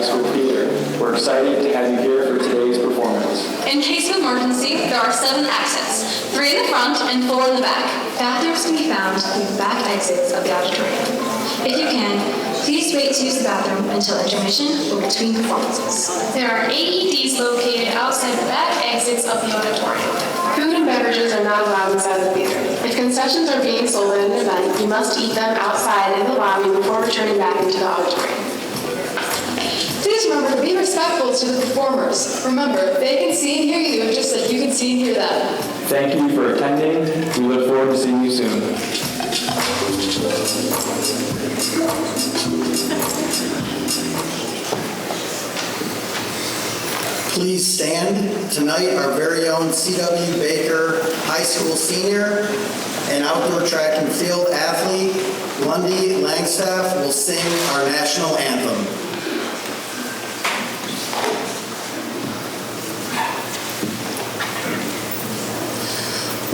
School Theater. We're excited to have you here for today's performance. In case of emergency, there are 7 exits, 3 in the front and 4 in the back. Bathrooms can be found through the back exits of the auditorium. If you can, please wait to use the bathroom until intermission or between performances. There are AEDs located outside the back exits of the auditorium. Food and beverages are not allowed inside the theater. If concessions are being sold at an event, you must eat them outside in the lobby before returning back into the auditorium. Please remember to be respectful to the performers. Remember, they can see and hear you just like you can see and hear them. Thank you for attending. We look forward to seeing you soon. Please stand. Tonight, our very own C.W. Baker High School senior and outdoor track and field athlete, Lundy Langstaff, will sing our national anthem.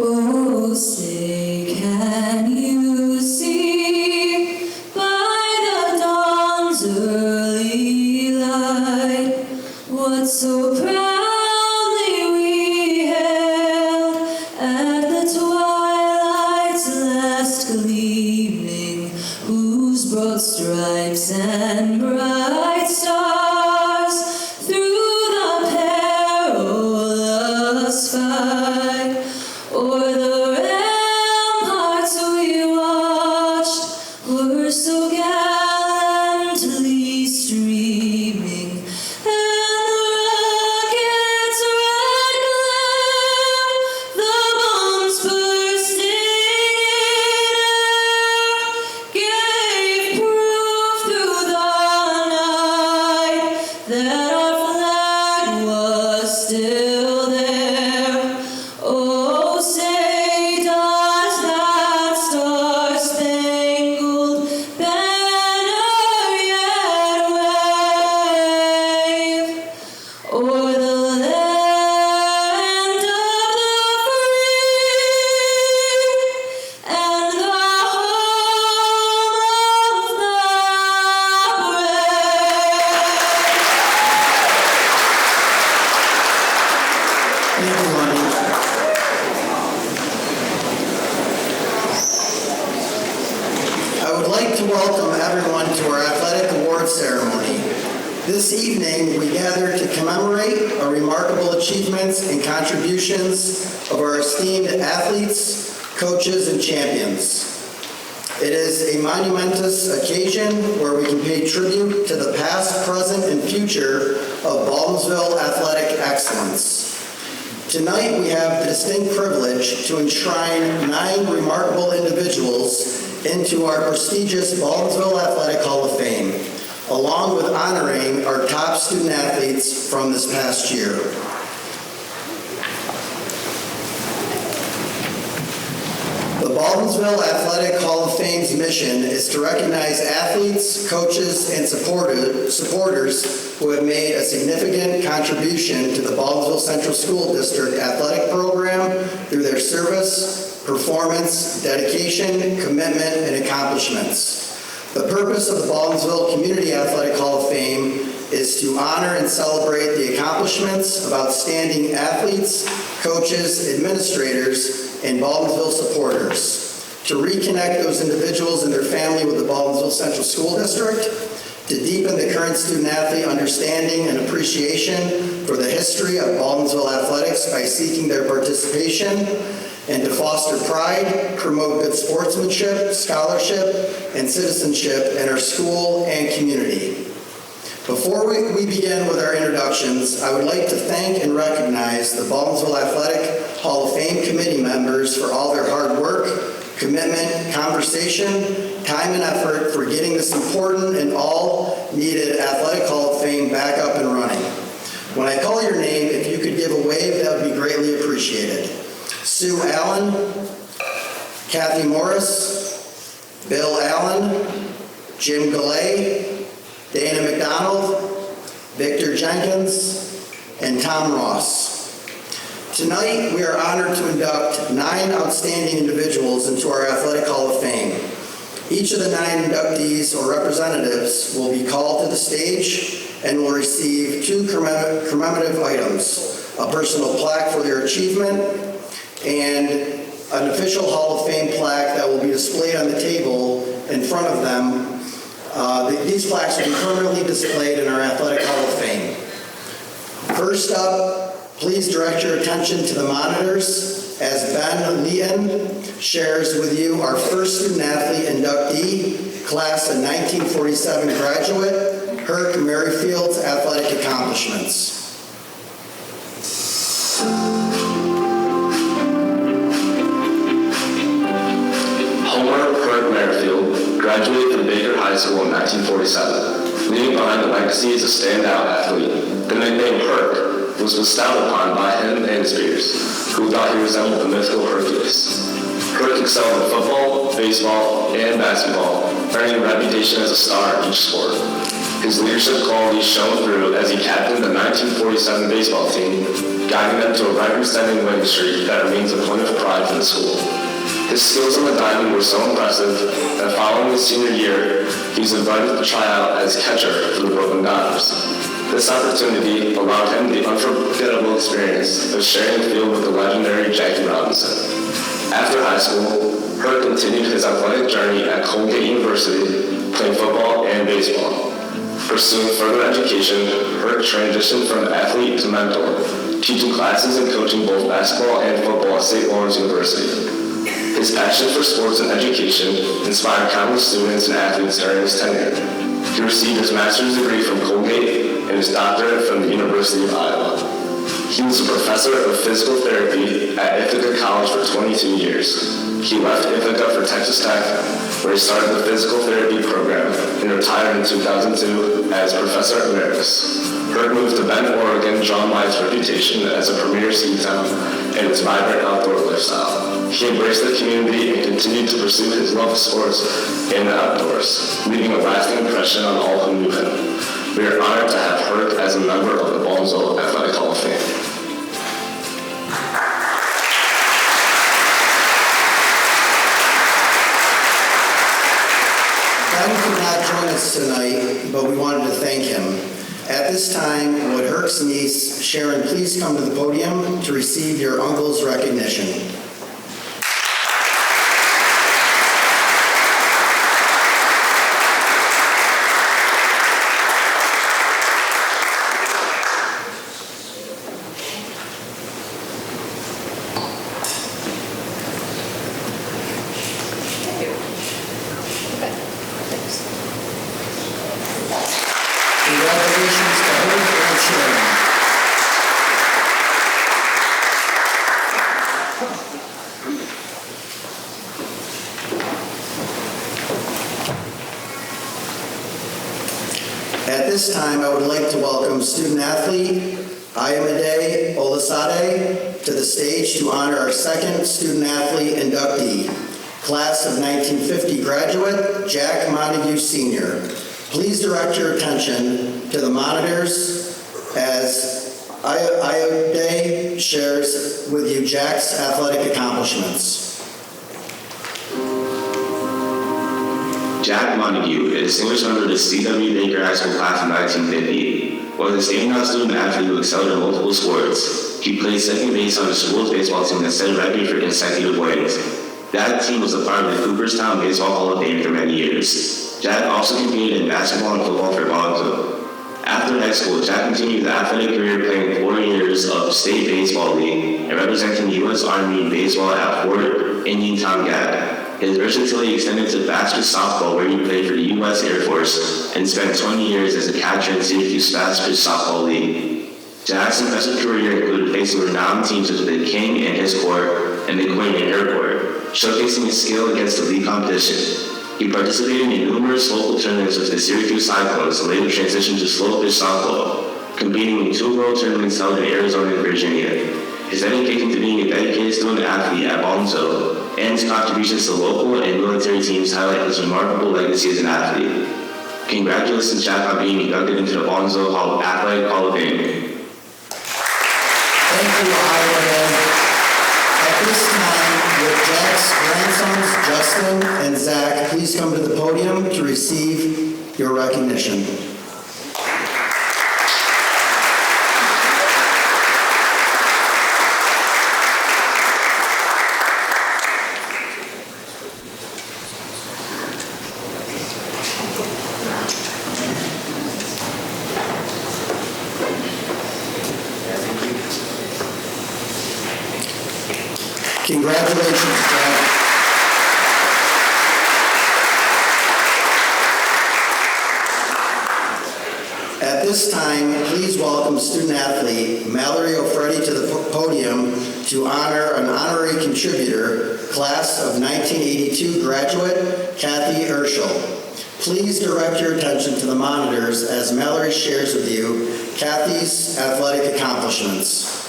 Oh, say, can you see by the dawn's early light what so proudly we hailed at the twilight's last gleaming, whose broad stripes and bright stars through the perilous fight o'er the ramparts we watched were so gallantly streaming, and the rocket's red glare, the bombs bursting in air, gave proof through the night that our flag was still there. Oh, say does that star-spangled banner yet wave o'er the land of the free and the home of the brave? Thank you, Lundy. I would like to welcome everyone to our athletic awards ceremony. This evening, we gather to commemorate our remarkable achievements and contributions of our esteemed athletes, coaches, and champions. It is a monumentous occasion where we can pay tribute to the past, present, and future of Baldwinsville athletic excellence. Tonight, we have the distinct privilege to enshrine 9 remarkable individuals into our prestigious Baldwinsville Athletic Hall of Fame, along with honoring our top student athletes from this past year. The Baldwinsville Athletic Hall of Fame's mission is to recognize athletes, coaches, and supporters who have made a significant contribution to the Baldwinsville Central School District athletic program through their service, performance, dedication, commitment, and accomplishments. The purpose of the Baldwinsville Community Athletic Hall of Fame is to honor and celebrate the accomplishments of outstanding athletes, coaches, administrators, and Baldwinsville supporters, to reconnect those individuals and their family with the Baldwinsville Central School District, to deepen the current student-athlete understanding and appreciation for the history of Baldwinsville athletics by seeking their participation, and to foster pride, promote good sportsmanship, scholarship, and citizenship in our school and community. Before we begin with our introductions, I would like to thank and recognize the Baldwinsville Athletic Hall of Fame committee members for all their hard work, commitment, conversation, time, and effort for getting this important and all-needed Athletic Hall of Fame back up and running. When I call your name, if you could give a wave, that would be greatly appreciated. Sue Allen, Kathy Morris, Bill Allen, Jim Galley, Dana McDonald, Victor Jenkins, and Tom Ross. Tonight, we are honored to induct 9 outstanding individuals into our Athletic Hall of Fame. Each of the 9 inductees or representatives will be called to the stage and will receive 2 commemorative items, a personal plaque for their achievement and an official Hall of Fame plaque that will be displayed on the table in front of them. These plaques will be permanently displayed in our Athletic Hall of Fame. First up, please direct your attention to the monitors as Ben Leon shares with you our first student-athlete inductee, class of 1947 graduate, Herc Merrifield's athletic accomplishments. Homer Herc Merrifield graduated from Baker High School in 1947, leaving behind a legacy as a standout athlete. The nickname Herc was bestowed upon by him and his peers, who thought he resembled the mythical Hercules. Herc excelled in football, baseball, and basketball, earning a reputation as a star in each sport. His leadership qualities shone through as he captained the 1947 baseball team, guiding them to a record-setting winning streak that remains a point of pride for the school. His skills on the diamond were so impressive that following his senior year, he was invited to try out as catcher for the Brooklyn Dodgers. This opportunity allowed him the unforgettable experience of sharing the field with the legendary Jackie Robinson. After high school, Herc continued his athletic journey at Colgate University, playing football and baseball. Pursuing further education, Herc transitioned from athlete to mentor, teaching classes and coaching both basketball and football at St. Lawrence University. His passion for sports and education inspired countless students and athletes during his tenure. He received his master's degree from Colgate and his doctorate from the University of Iowa. He was a professor of physical therapy at Ithaca College for 22 years. He left Ithaca for Texas Tech, where he started the physical therapy program and retired in 2002 as Professor Emeritus. Herc moved to Bend, Oregon, drawing by its reputation as a premier ski town and its vibrant outdoor lifestyle. He embraced the community and continued to pursue his love of sports and the outdoors, leaving a lasting impression on all who knew him. We are honored to have Herc as a member of the Baldwinsville Athletic Hall of Fame. Ben could not join us tonight, but we wanted to thank him. At this time, would Herc's niece, Sharon, please come to the podium to receive your uncle's recognition. Congratulations to Herc and Sharon. At this time, I would like to welcome student-athlete Ayamide Olasade to the stage to honor our second student-athlete inductee, class of 1950 graduate, Jack Montague Sr. Please direct your attention to the monitors as Ayamide shares with you Jack's athletic accomplishments. Jack Montague, a distinguished member of the C.W. Baker High School class of 1950, was a standout student athlete who excelled in multiple sports. He played second base on the school's baseball team that set a record for consecutive wins. That team was a part of the Cooperstown Baseball Hall of Fame for many years. Jack also competed in basketball and football for Baldwinsville. After high school, Jack continued the athletic career playing 4 years of state baseball league and representing the U.S. Army in baseball at Fort Indian Gap. His versatility extended to basket softball, where he played for the U.S. Air Force and spent 20 years as a catcher in Syracuse Fast Pitch Softball League. Jack's impressive career included placing renowned teams such as the King and his Court and the Queen and her Court, showcasing his skill against the league competition. He participated in numerous local tournaments with the Syracuse Cyclones and later transitioned to slow pitch softball, competing in 2 world tournaments held in Arizona and Virginia. His dedication to being a dedicated student athlete at Baldwinsville and his contributions to local and military teams highlight his remarkable legacy as an athlete. Congratulations, Jack, on being inducted into the Baldwinsville Athletic Hall of Fame. Thank you, Iowa. At this time, would Jack's grandsons, Justin and Zach, please come to the podium to receive your recognition. Congratulations, Kat. At this time, please welcome student-athlete Mallory O'Freddy to the podium to honor an honorary contributor, class of 1982 graduate, Kathy Urschel. Please direct your attention to the monitors as Mallory shares with you Kathy's athletic accomplishments.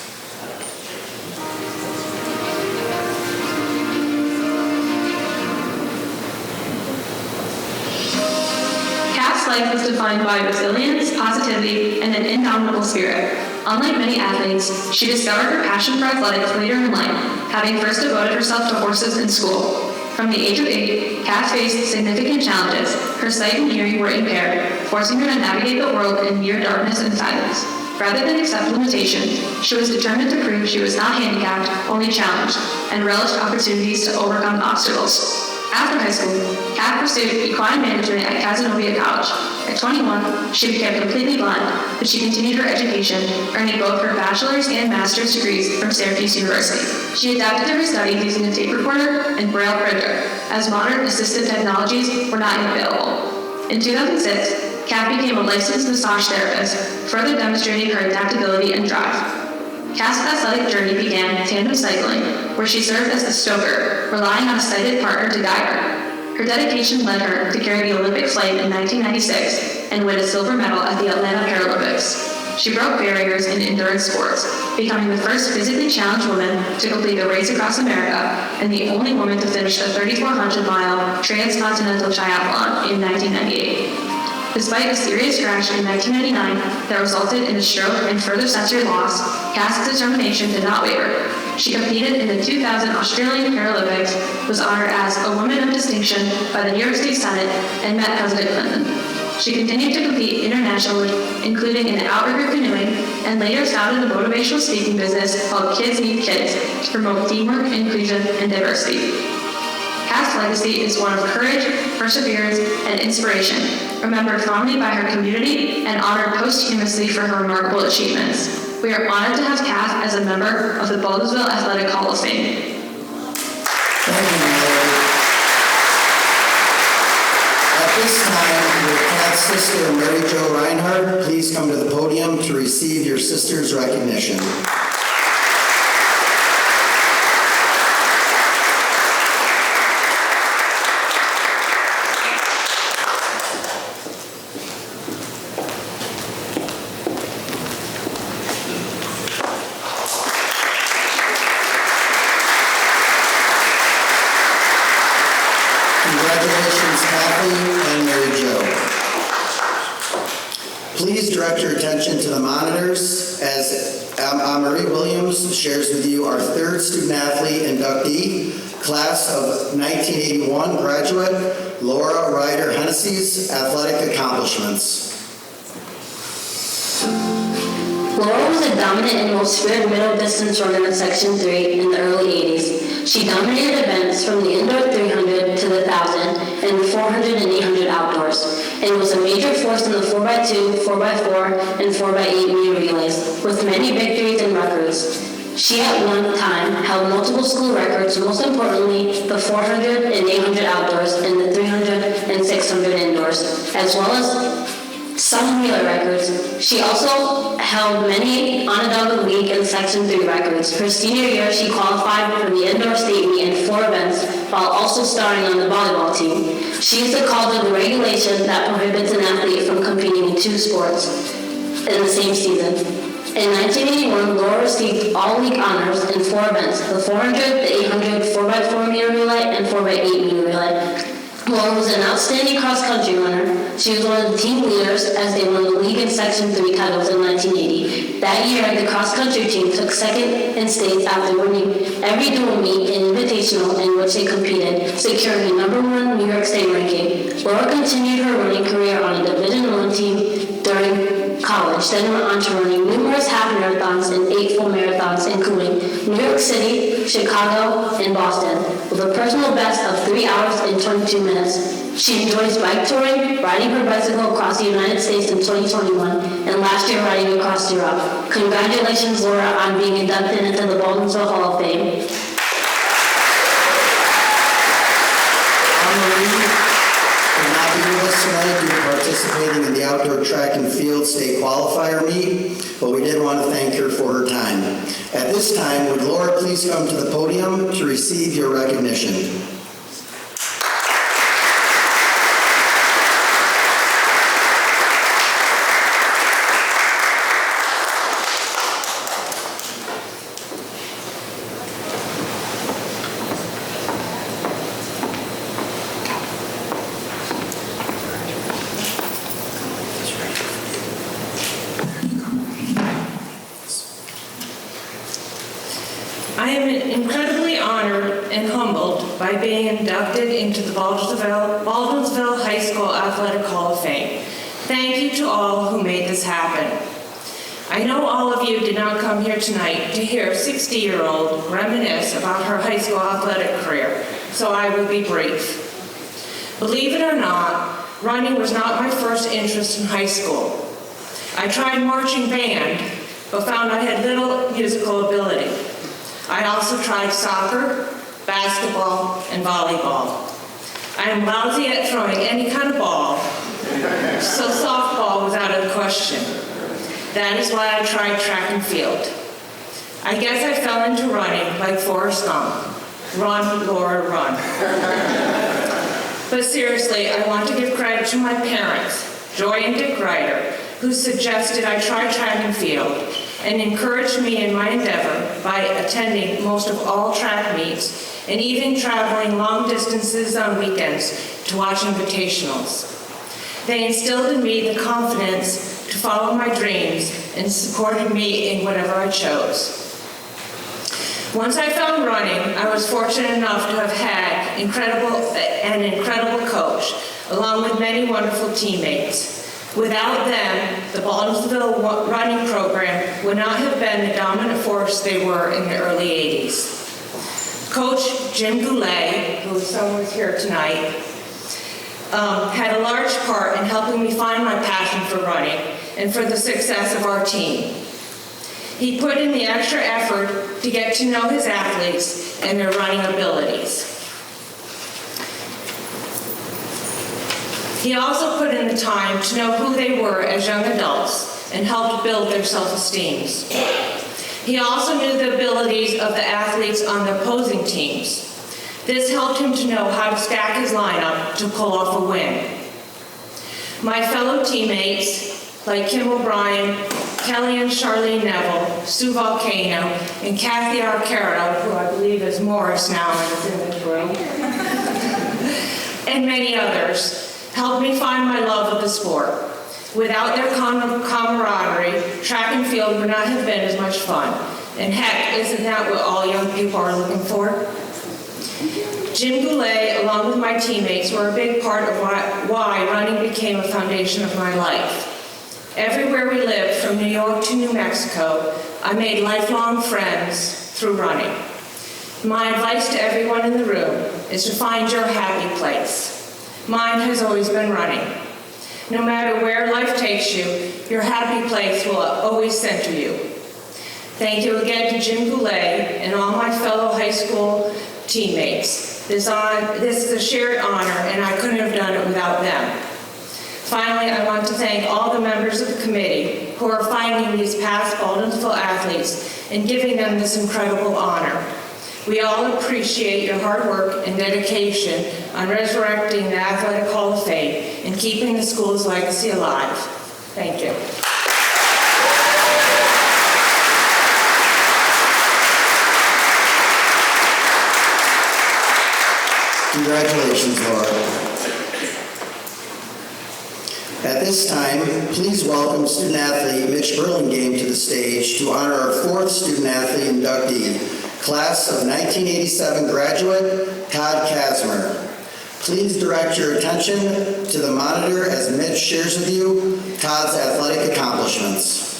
Kat's life was defined by resilience, positivity, and an indomitable spirit. Unlike many athletes, she discovered her passion for athletics later in life, having first devoted herself to horses in school. From the age of 8, Kat faced significant challenges. Her sight and hearing were impaired, forcing her to navigate the world in near darkness and silence. Rather than accept limitations, she was determined to prove she was not handicapped, only challenged, and relished opportunities to overcome obstacles. After high school, Kat pursued equine management at Cazenovia College. At 21, she became completely blind, but she continued her education, earning both her bachelor's and master's degrees from Syracuse University. She adapted to her studies using a tape recorder and braille printer, as modern assistive technologies were not yet available. In 2006, Kat became a licensed massage therapist, further demonstrating her adaptability and drive. Kat's athletic journey began tandem cycling, where she served as the stoker, relying on a sighted partner to guide her. Her dedication led her to carry the Olympic flag in 1996 and win a silver medal at the Atlanta Paralympics. She broke barriers in endurance sports, becoming the first physically challenged woman to complete a race across America and the only woman to finish the 3,400-mile transcontinental triathlon in 1998. Despite a serious crash in 1999 that resulted in a stroke and further sensory loss, Kat's determination did not waver. She competed in the 2000 Australian Paralympics, was honored as a Woman of Distinction by the New York State Senate, and met President Clinton. She continued to compete internationally, including in outrigger canoeing, and later founded a motivational speaking business called Kids Need Kids to promote teamwork, inclusion, and diversity. Kat's legacy is one of courage, perseverance, and inspiration, remembered fondly by her community and honored posthumously for her remarkable achievements. We are honored to have Kat as a member of the Baldwinsville Athletic Hall of Fame. Thank you, Mallory. At this time, will Kat's sister, Mary Jo Reinhardt, please come to the podium to receive your sister's recognition. Congratulations, Kathy and Mary Jo. Please direct your attention to the monitors as Marie Williams shares with you our third student-athlete inductee, class of 1981 graduate, Laura Ryder Hennessy's athletic accomplishments. Laura was a dominant and most feared middle distance runner in Section 3 in the early 80s. She dominated events from the indoor 300 to the 1,000 and the 400 and 800 outdoors, and was a major force in the 4x2, 4x4, and 4x8 meter relays, with many victories and records. She at one time held multiple school records, most importantly the 400 and 800 outdoors and the 300 and 600 indoors, as well as some relay records. She also held many Onondaga League and Section 3 records. Her senior year, she qualified for the indoor state meet in 4 events while also starring on the volleyball team. She is the cause of the regulation that prohibits an athlete from competing in 2 sports in the same season. In 1981, Laura received all league honors in 4 events, the 400, the 800, 4x4 meter relay, and 4x8 meter relay. Laura was an outstanding cross-country runner. She was one of the team leaders as they won the league and Section 3 titles in 1980. That year, the cross-country team took second in states after winning every dual meet and invitational in which they competed, securing the #1 New York State ranking. Laura continued her running career on a Division I team during college, then went on to running numerous half marathons and 8 full marathons, including New York City, Chicago, and Boston, with a personal best of 3 hours and 22 minutes. She enjoys bike touring, riding her bicycle across the United States in 2021, and last year riding across Europe. Congratulations, Laura, on being inducted into the Baldwinsville Hall of Fame. here with us tonight due to participating in the outdoor track and field state qualifier meet, but we did want to thank her for her time. At this time, would Laura please come to the podium to receive your recognition? I am incredibly honored and humbled by being inducted into the Baldwinsville High School Athletic Hall of Fame. Thank you to all who made this happen. I know all of you did not come here tonight to hear a 60-year-old reminisce about her high school athletic career, so I will be brief. Believe it or not, running was not my first interest in high school. I tried marching band, but found I had little musical ability. I also tried soccer, basketball, and volleyball. I am lousy at throwing any kind of ball, so softball was out of the question. That is why I tried track and field. I guess I fell into running like Forrest Gump. Run, Laura, run. But seriously, I want to give credit to my parents, Joy and Dick Ryder, who suggested I try track and field and encouraged me in my endeavor by attending most of all track meets and even traveling long distances on weekends to watch invitationals. They instilled in me the confidence to follow my dreams and supported me in whatever I chose. Once I found running, I was fortunate enough to have had an incredible coach, along with many wonderful teammates. Without them, the Baldwinsville running program would not have been the dominant force they were in the early 80s. Coach Jim Goulet, who is somewhere here tonight, had a large part in helping me find my passion for running and for the success of our team. He put in the extra effort to get to know his athletes and their running abilities. He also put in the time to know who they were as young adults and helped build their self-esteem. He also knew the abilities of the athletes on the opposing teams. This helped him to know how to stack his lineup to pull off a win. My fellow teammates, like Kim O'Brien, Kelly and Charlene Neville, Sue Volcano, and Kathy Arcaro, who I believe is Morris now and is in this room, and many others, helped me find my love of the sport. Without their camaraderie, track and field would not have been as much fun. And heck, isn't that what all young people are looking for? Jim Goulet, along with my teammates, were a big part of why running became a foundation of my life. Everywhere we lived, from New York to New Mexico, I made lifelong friends through running. My advice to everyone in the room is to find your happy place. Mine has always been running. No matter where life takes you, your happy place will always center you. Thank you again to Jim Goulet and all my fellow high school teammates. This is a shared honor, and I couldn't have done it without them. Finally, I want to thank all the members of the committee who are finding these past Baldwinsville athletes and giving them this incredible honor. We all appreciate your hard work and dedication on resurrecting the Athletic Hall of Fame and keeping the school's legacy alive. Thank you. Congratulations, Laura. At this time, please welcome student athlete Mitch Burlingame to the stage to honor our fourth student athlete inductee, class of 1987 graduate, Todd Kasmer. Please direct your attention to the monitor as Mitch shares with you Todd's athletic accomplishments.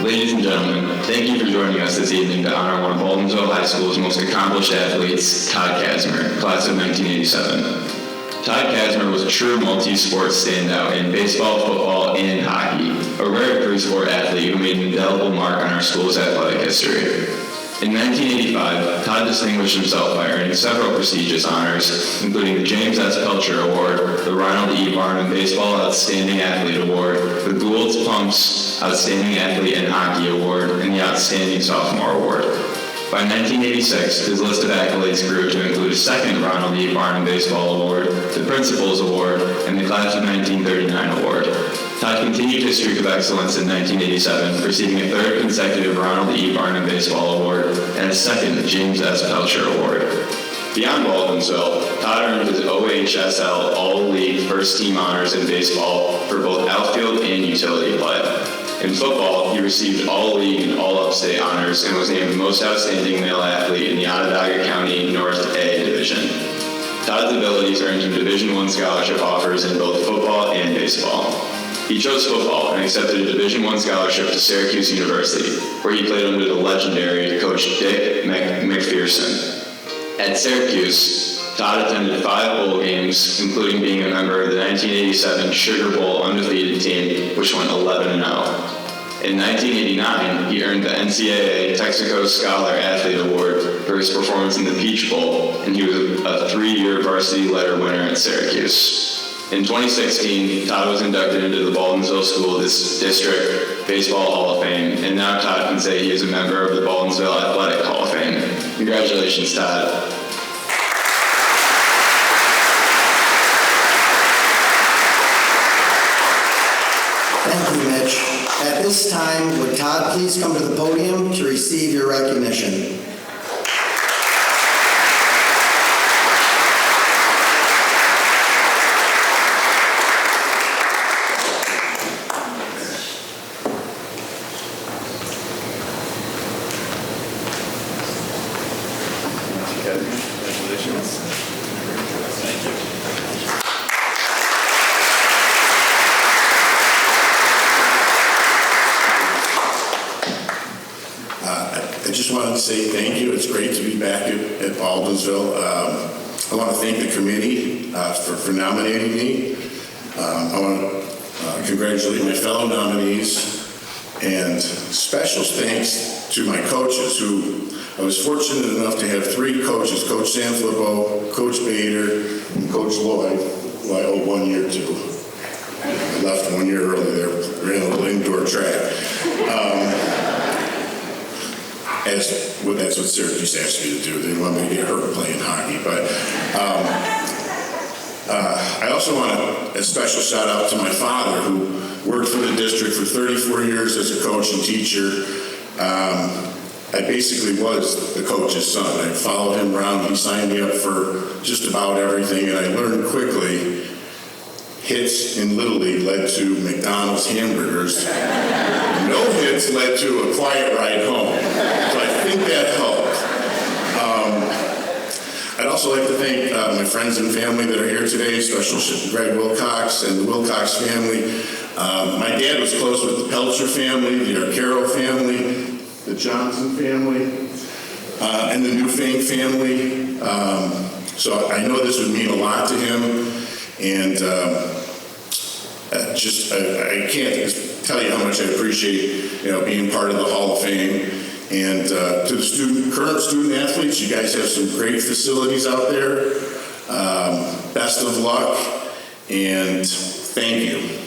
Ladies and gentlemen, thank you for joining us this evening to honor one of Baldwinsville High School's most accomplished athletes, Todd Kasmer, class of 1987. Todd Kasmer was a true multi-sport standout in baseball, football, and hockey. a rare three-sport athlete who made an indelible mark on our school's athletic history. In 1985, Todd distinguished himself by earning several prestigious honors, including the James S. Pelcher Award, the Ronald E. Barnum Baseball Outstanding Athlete Award, the Gould's Pumps Outstanding Athlete and Hockey Award, and the Outstanding Sophomore Award. By 1986, his list of accolades grew to include a second Ronald E. Barnum Baseball Award, the Principals Award, and the Class of 1939 Award. Todd continued his streak of excellence in 1987, receiving a third consecutive Ronald E. Barnum Baseball Award and a second James S. Pelcher Award. Beyond Baldwinsville, Todd earned his OHSL All-League First-Team honors in baseball for both outfield and utility play. In football, he received All-League and All-Upstate honors and was named Most Outstanding Male Athlete in the Onondaga County North A Division. Todd's abilities earned him Division I scholarship offers in both football and baseball. He chose football and accepted a Division I scholarship to Syracuse University, where he played under the legendary Coach Dick McPherson. At Syracuse, Todd attended 5 bowl games, including being a member of the 1987 Sugar Bowl undefeated team, which went 11-0. In 1989, he earned the NCAA Texaco Scholar Athlete Award for his performance in the Peach Bowl, and he was a 3-year varsity letter winner at Syracuse. In 2016, Todd was inducted into the Baldwinsville School District Baseball Hall of Fame, and now Todd can say he is a member of the Baldwinsville Athletic Hall of Fame. Congratulations, Todd. Thank you, Mitch. At this time, would Todd please come to the podium to receive your recognition? I just wanted to say thank you. It's great to be back at Baldwinsville. I want to thank the committee for nominating me. I want to congratulate my fellow nominees, and special thanks to my coaches, who I was fortunate enough to have 3 coaches, Coach Sanfilippo, Coach Bader, and Coach Lloyd, who I owe 1 year to. I left 1 year early there, ran a little indoor track. That's what Syracuse asked me to do. They didn't want me to get hurt playing hockey. But I also want a special shout out to my father, who worked for the district for 34 years as a coach and teacher. I basically was the coach's son. I followed him around. He signed me up for just about everything, and I learned quickly hits in Little League led to McDonald's hamburgers. No hits led to a quiet ride home. So I think that helped. I'd also like to thank my friends and family that are here today, especially Greg Wilcox and the Wilcox family. My dad was close with the Pelcher family, the Arcaro family, the Johnson family, and the Newfane family. So I know this would mean a lot to him. And I can't tell you how much I appreciate, being part of the Hall of Fame. And to the current student athletes, you guys have some great facilities out there. Best of luck, and thank you.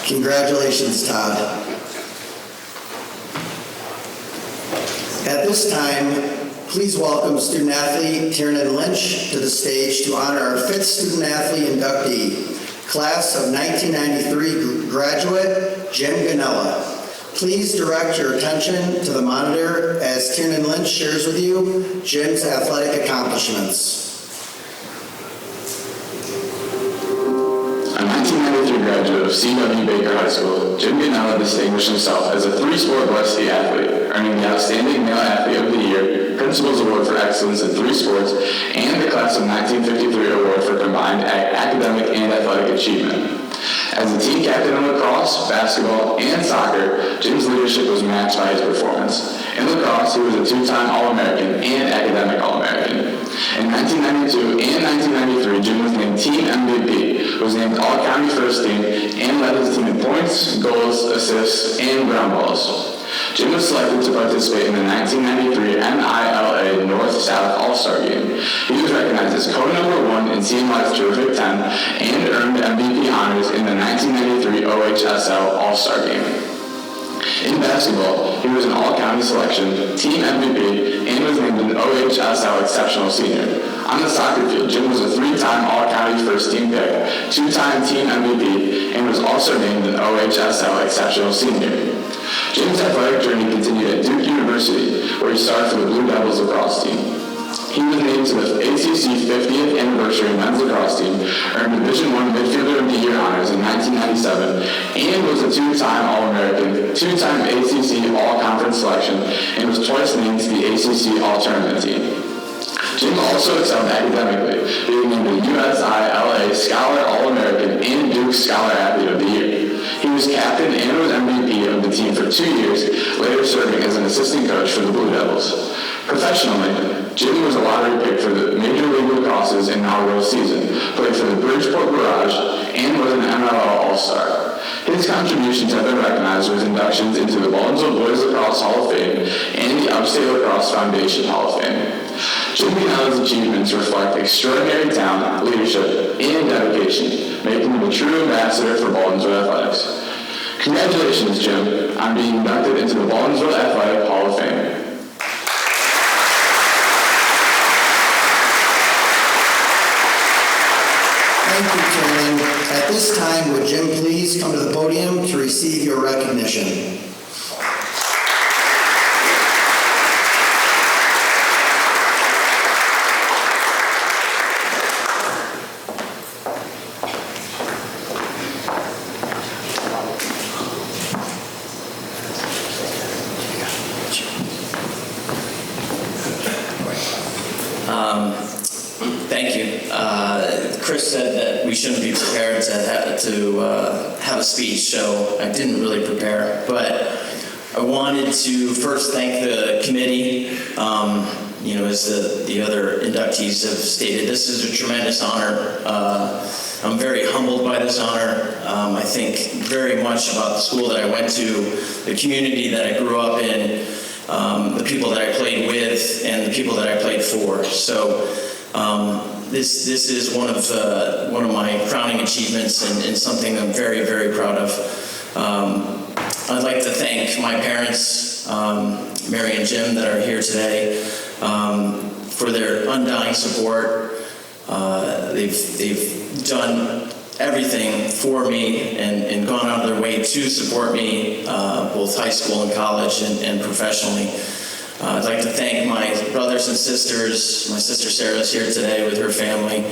Congratulations, Todd. At this time, please welcome student athlete Tiernan Lynch to the stage to honor our 5th student athlete inductee, class of 1993 graduate Jim Ganella. Please direct your attention to the monitor as Tiernan Lynch shares with you Jim's athletic accomplishments. A 1993 graduate of C.W. Baker High School, Jim Ganella distinguished himself as a 3-sport varsity athlete, earning the Outstanding Male Athlete of the Year, Principals Award for Excellence in 3 sports, and the Class of 1953 Award for combined academic and athletic achievement. As a team captain in lacrosse, basketball, and soccer, Jim's leadership was matched by his performance. In lacrosse, he was a two-time All-American and academic All-American. In 1992 and 1993, Jim was named Team MVP, was named All-County First Team, and led his team in points, goals, assists, and ground balls. Jim was selected to participate in the 1993 MILA North-South All-Star Game. He was recognized as code number 1 in Team Life's Terrific 10 and earned MVP honors in the 1993 OHSL All-Star Game. In basketball, he was an all-county selection, team MVP, and was named an OHSL Exceptional Senior. On the soccer field, Jim was a 3-time all-county first-team pick, 2-time team MVP, and was also named an OHSL Exceptional Senior. Jim's athletic journey continued at Duke University, where he started for the Blue Devils lacrosse team. He was named to the ACC 50th Anniversary Men's Lacrosse Team, earned Division I Midfielder of the Year honors in 1997, and was a 2-time All-American, 2-time ACC All-Conference selection, and was twice named to the ACC All-Tournament team. Jim also excelled academically, being named the USILA Scholar All-American and Duke Scholar Athlete of the Year. He was captain and was MVP of the team for 2 years, later serving as an assistant coach for the Blue Devils. Professionally, Jim was a lottery pick for the Major League Lacrosse's inaugural season, played for the Bridgeport Barrage, and was an MLL All-Star. His contributions have been recognized with inductions into the Baldwinsville Boys Lacrosse Hall of Fame and the Upstate Lacrosse Foundation Hall of Fame. Jim Bianelli's achievements reflect extraordinary talent, leadership, and dedication, making him a true ambassador for Baldwinsville athletics. Congratulations, Jim, on being inducted into the Baldwinsville Athletic Hall of Fame. Thank you, Karen. At this time, would Jim please come to the podium to receive your recognition? Thank you. Chris said that we shouldn't be prepared to have a speech, so I didn't really prepare. But I wanted to first thank the committee. As the other inductees have stated, this is a tremendous honor. I'm very humbled by this honor. I think very much about the school that I went to, the community that I grew up in, the people that I played with, and the people that I played for. So this is one of my crowning achievements and something I'm very, very proud of. I'd like to thank my parents, Mary and Jim, that are here today, for their undying support. They've done everything for me and gone out of their way to support me, both high school and college and professionally. I'd like to thank my brothers and sisters. My sister Sarah's here today with her family.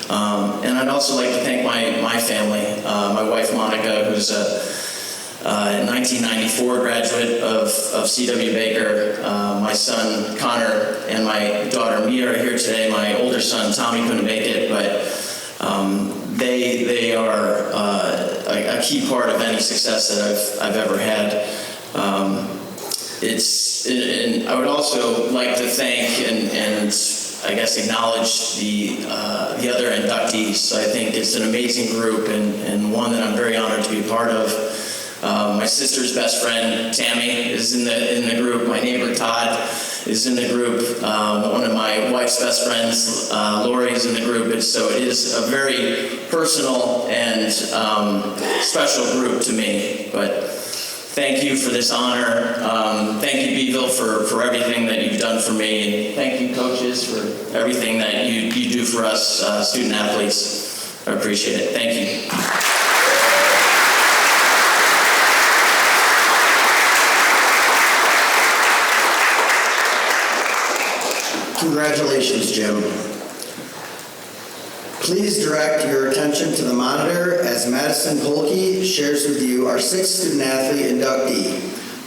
And I'd also like to thank my family, my wife Monica, who's a 1994 graduate of C.W. Baker. My son Connor and my daughter Mia are here today. My older son Tommy couldn't make it, but they are a key part of any success that I've ever had. And I would also like to thank and I guess acknowledge the other inductees. I think it's an amazing group and one that I'm very honored to be a part of. My sister's best friend Tammy is in the group. My neighbor Todd is in the group. One of my wife's best friends, Lori, is in the group. And so it is a very personal and special group to me. But thank you for this honor. Thank you, Beeville, for everything that you've done for me. And thank you, coaches, for everything that you do for us student athletes. I appreciate it. Thank you. Congratulations, Jim. Please direct your attention to the monitor as Madison Polke shares with you our 6th student athlete inductee,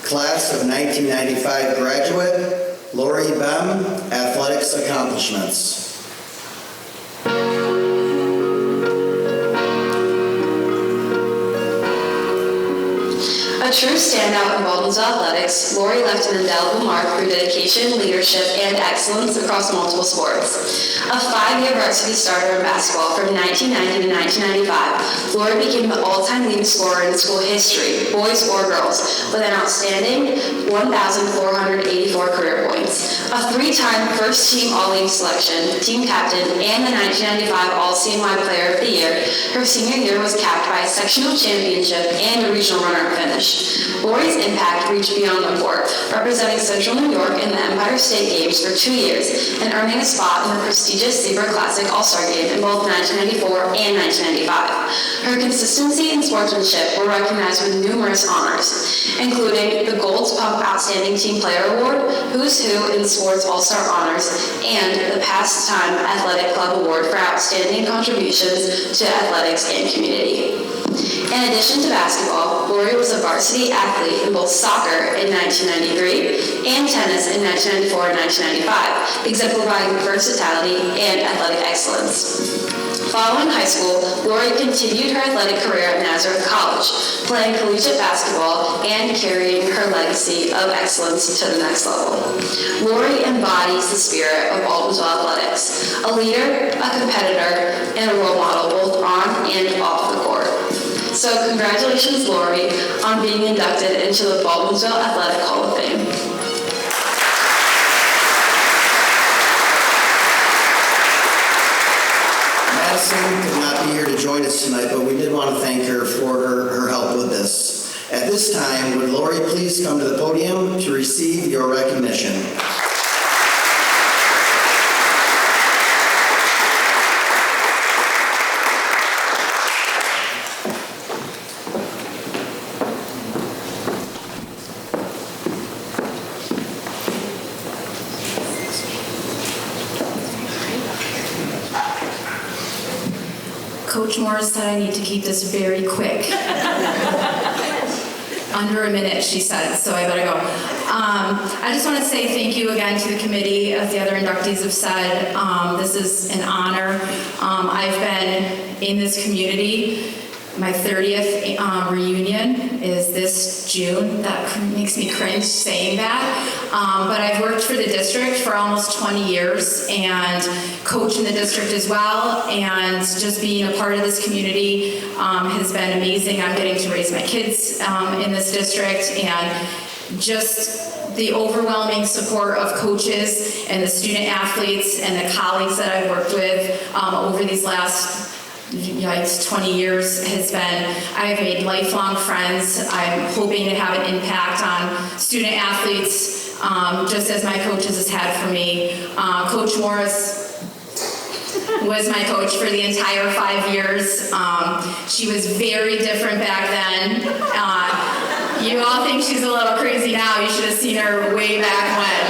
class of 1995 graduate, Lori Bem, athletics accomplishments. true standout in Baldwinsville athletics, Lori left an indelible mark through dedication, leadership, and excellence across multiple sports. A 5-year varsity starter in basketball from 1990 to 1995, Lori became the all-time leading scorer in school history, boys or girls, with an outstanding 1,484 career points. A 3-time first-team All-League selection, team captain, and the 1995 All-CNY Player of the Year, her senior year was capped by a sectional championship and a regional runner-up finish. Lori's impact reached beyond the court, representing Central New York in the Empire State Games for 2 years and earning a spot in the prestigious Zebra Classic All-Star Game in both 1994 and 1995. Her consistency and sportsmanship were recognized with numerous honors, including the Gold's Pump Outstanding Team Player Award, Who's Who in Sports All-Star Honors, and the Pastime Athletic Club Award for outstanding contributions to athletics and community. In addition to basketball, Lori was a varsity athlete in both soccer in 1993 and tennis in 1994 and 1995, exemplifying versatility and athletic excellence. Following high school, Lori continued her athletic career at Nazareth College, playing collegiate basketball and carrying her legacy of excellence to the next level. Lori embodies the spirit of Baldwinsville athletics, a leader, a competitor, and a role model both on and off the court. So congratulations, Lori, on being inducted into the Baldwinsville Athletic Hall of Fame. Madison could not be here to join us tonight, but we did want to thank her for her help with this. At this time, would Lori please come to the podium to receive your recognition? Coach Morris said I need to keep this very quick. Under a minute, she said, so I better go. I just want to say thank you again to the committee, as the other inductees have said. This is an honor. I've been in this community. My 30th reunion is this June. That makes me cringe saying that. But I've worked for the district for almost 20 years and coached in the district as well. And just being a part of this community has been amazing. I'm getting to raise my kids in this district, and just the overwhelming support of coaches and the student athletes and the colleagues that I've worked with over these last 20 years has been, I have made lifelong friends. I'm hoping to have an impact on student athletes, just as my coaches has had for me. Coach Morris was my coach for the entire 5 years. She was very different back then. You all think she's a little crazy now. You should have seen her way back when.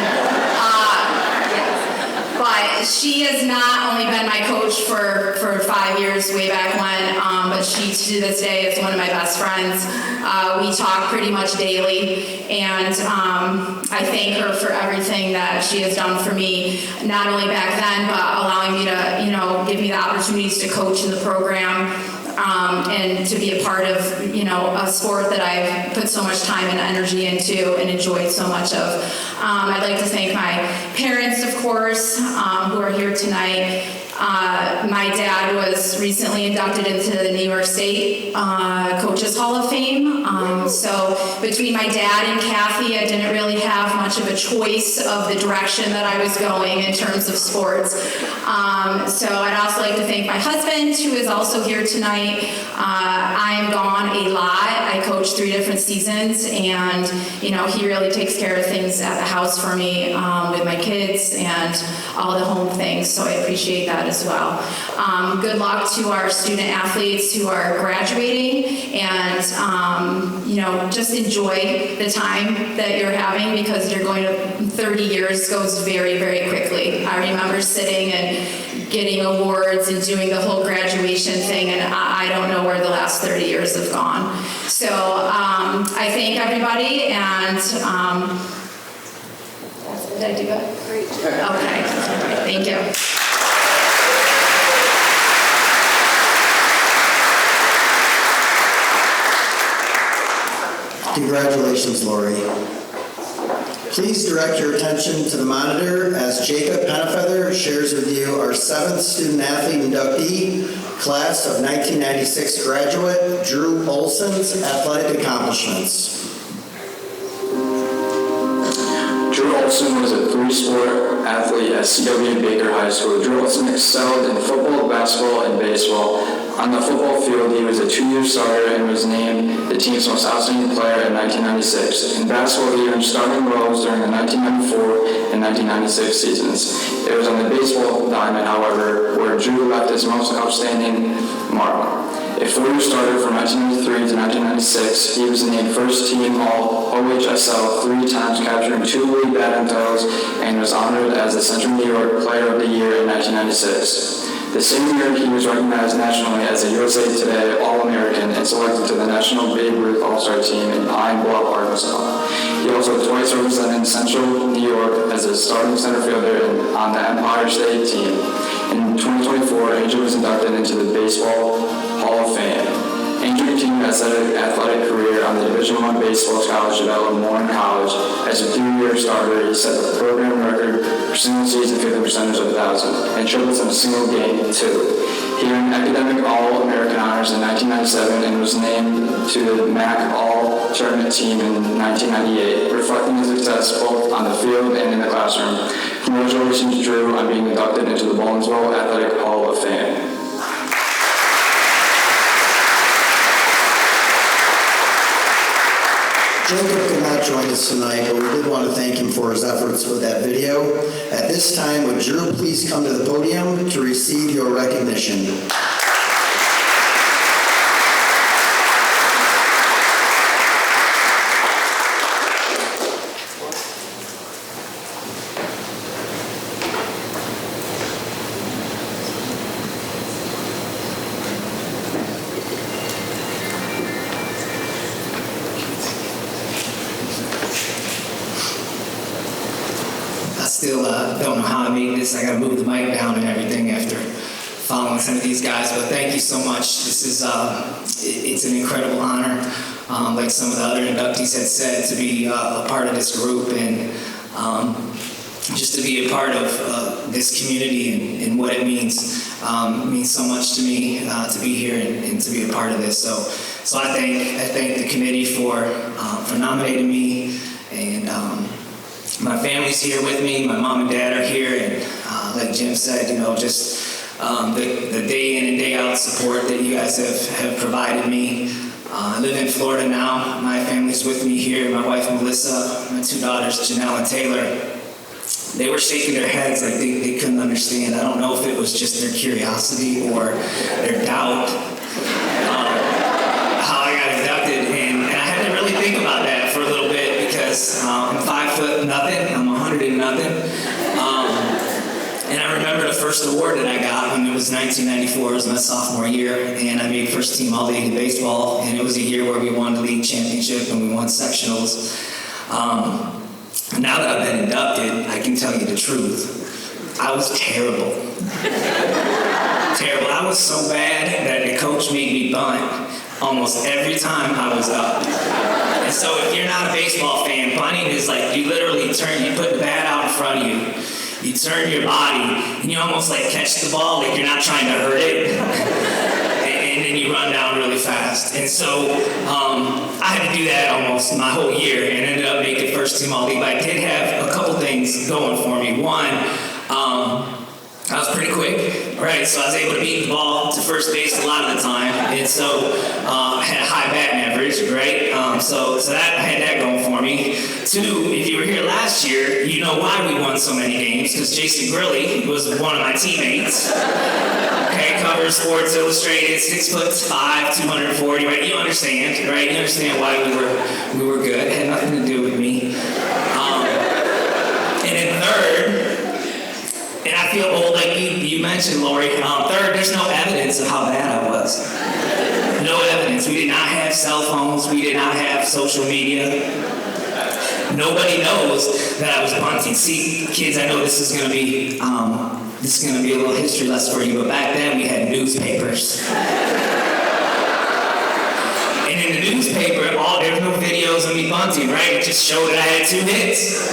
But she has not only been my coach for 5 years way back when, but she to this day is one of my best friends. We talk pretty much daily, and I thank her for everything that she has done for me, not only back then, but allowing me to, give me the opportunities to coach in the program. And to be a part of, a sport that I've put so much time and energy into and enjoyed so much of. I'd like to thank my parents, of course, who are here tonight. My dad was recently inducted into the New York State Coaches Hall of Fame. So between my dad and Kathy, I didn't really have much of a choice of the direction that I was going in terms of sports. So I'd also like to thank my husband, who is also here tonight. I am gone a lot. I coach 3 different seasons, and he really takes care of things at the house for me with my kids and all the home things. So I appreciate that as well. Good luck to our student athletes who are graduating, and just enjoy the time that you're having, because you're going to 30 years goes very, very quickly. I remember sitting and getting awards and doing the whole graduation thing, and I don't know where the last 30 years have gone. So I thank everybody, and did I do that? Great. Okay, thank you. Congratulations, Lori. Please direct your attention to the monitor as Jacob Penafeather shares with you our 7th student athlete inductee, class of 1996 graduate, Drew Olson's athletic accomplishments. Drew Olson was a three-sport athlete at CW Baker High School. Drew Olson excelled in football, basketball, and baseball. On the football field, he was a 2-year starter and was named the team's most outstanding player in 1996. In basketball, he earned starting roles during the 1994 and 1996 seasons. It was on the baseball diamond, however, where Drew left his most outstanding mark. A 4-year starter from 1993 to 1996, he was named first-team All-OHSL 3 times, capturing 2 league batting titles, and was honored as the Central New York Player of the Year in 1996. The same year, he was recognized nationally as a USA Today All-American and selected to the National Babe Ruth All-Star Team in Pine Bluff, Arkansas. He also twice represented Central New York as a starting center fielder on the Empire State Team. In 2024, Angel was inducted into the Baseball Hall of Fame. Angel continued his athletic career on the Division I baseball scholarship at Lemoyne College. As a 3-year starter, he set the program record for single-season fielding percentage of 1,000 and triples in a single game, too. He earned academic All-American honors in 1997 and was named to the MAC All-Tournament team in 1998, reflecting his success both on the field and in the classroom. Congratulations, Drew, on being inducted into the Baldwinsville Athletic Hall of Fame. Jacob could not join us tonight, but we did want to thank him for his efforts with that video. At this time, would Drew please come to the podium to receive your recognition? Still don't know how I made this. I got to move the mic down and everything after following some of these guys. But thank you so much. This is it's an incredible honor, like some of the other inductees had said, to be a part of this group and just to be a part of this community and what it means. It means so much to me to be here and to be a part of this. So I thank the committee for nominating me, and my family's here with me. My mom and dad are here, and like Jim said, just the day in and day out support that you guys have provided me. I live in Florida now. My family's with me here. My wife Melissa, my 2 daughters Janelle and Taylor. They were shaking their heads like they couldn't understand. I don't know if it was just their curiosity or their doubt how I got inducted, and I had to really think about that for a little bit because I'm 5'0", I'm 100 and nothing. And I remember the first award that I got when it was 1994, it was my sophomore year, and I made first team All-League in baseball, and it was a year where we won the league championship and we won sectionals. Now that I've been inducted, I can tell you the truth. I was terrible. Terrible. I was so bad that the coach made me bunt almost every time I was up. And so if you're not a baseball fan, bunting is like you literally you put the bat out in front of you, you turn your body, and you almost like catch the ball like you're not trying to hurt it, and then you run down really fast. And so I had to do that almost my whole year and ended up making first team All-League. But I did have a couple things going for me. One, I was pretty quick, right? So I was able to beat the ball to first base a lot of the time, and so I had a high batting average, right? So that I had that going for me. 2, if you were here last year, you know why we won so many games, because Jason Gurley was one of my teammates. Okay, covers Sports Illustrated, 6'5", 240, right? You understand, right? You understand why we were good. It had nothing to do with me. And then third, and I feel old, like you mentioned, Lori. Third, there's no evidence of how bad I was. No evidence. We did not have cell phones. We did not have social media. Nobody knows that I was bunting. See, kids, I know this is going to be a little history lesson for you, but back then we had newspapers. And in the newspaper, there was no videos of me bunting, right? It just showed that I had 2 hits.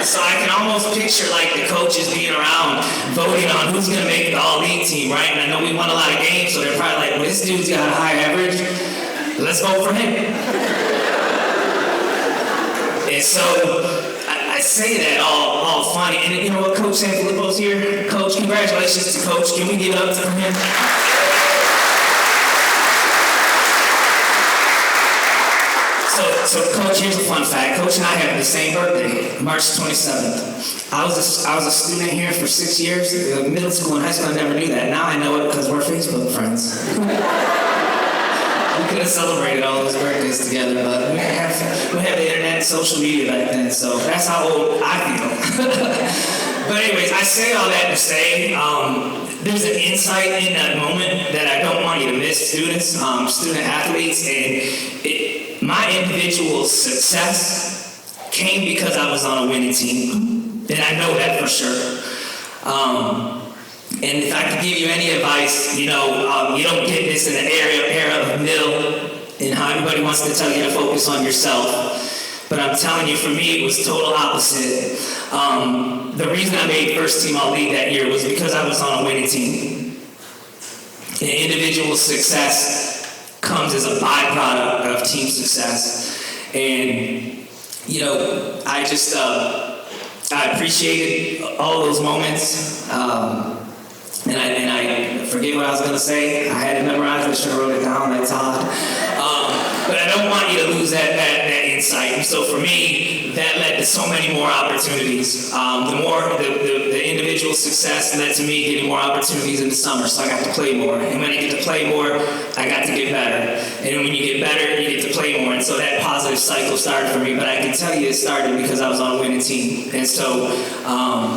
So I can almost picture like the coaches being around voting on who's gonna make the all-league team, right? And I know we won a lot of games, so they're probably like, well, this dude's got a high average, let's vote for him. And so I say that all funny, and you know what, Coach Sanfilippo's here? Coach, congratulations to Coach. Can we give it up for him? So Coach, here's a fun fact. Coach and I have the same birthday, March 27th. I was a student here for 6 years, middle school and high school. I never knew that. Now I know it because we're Facebook friends. We could have celebrated all those birthdays together, but we have the internet and social media back then, so that's how old I feel. But anyways, I say all that to say, there's an insight in that moment that I don't want you to miss, students, student athletes, and my individual success came because I was on a winning team, and I know that for sure. And if I could give you any advice, you don't get this in the era of middle and how everybody wants to tell you to focus on yourself. But I'm telling you, for me, it was total opposite. The reason I made first team all-league that year was because I was on a winning team. And individual success comes as a byproduct of team success. And, I appreciated all those moments. And I forget what I was going to say. I had it memorized. I should have wrote it down. That's odd. But I don't want you to lose that insight. And so for me, that led to so many more opportunities. The individual success led to me getting more opportunities in the summer. So I got to play more. And when I get to play more, I got to get better. And when you get better, you get to play more. And so that positive cycle started for me. But I can tell you it started because I was on a winning team. And so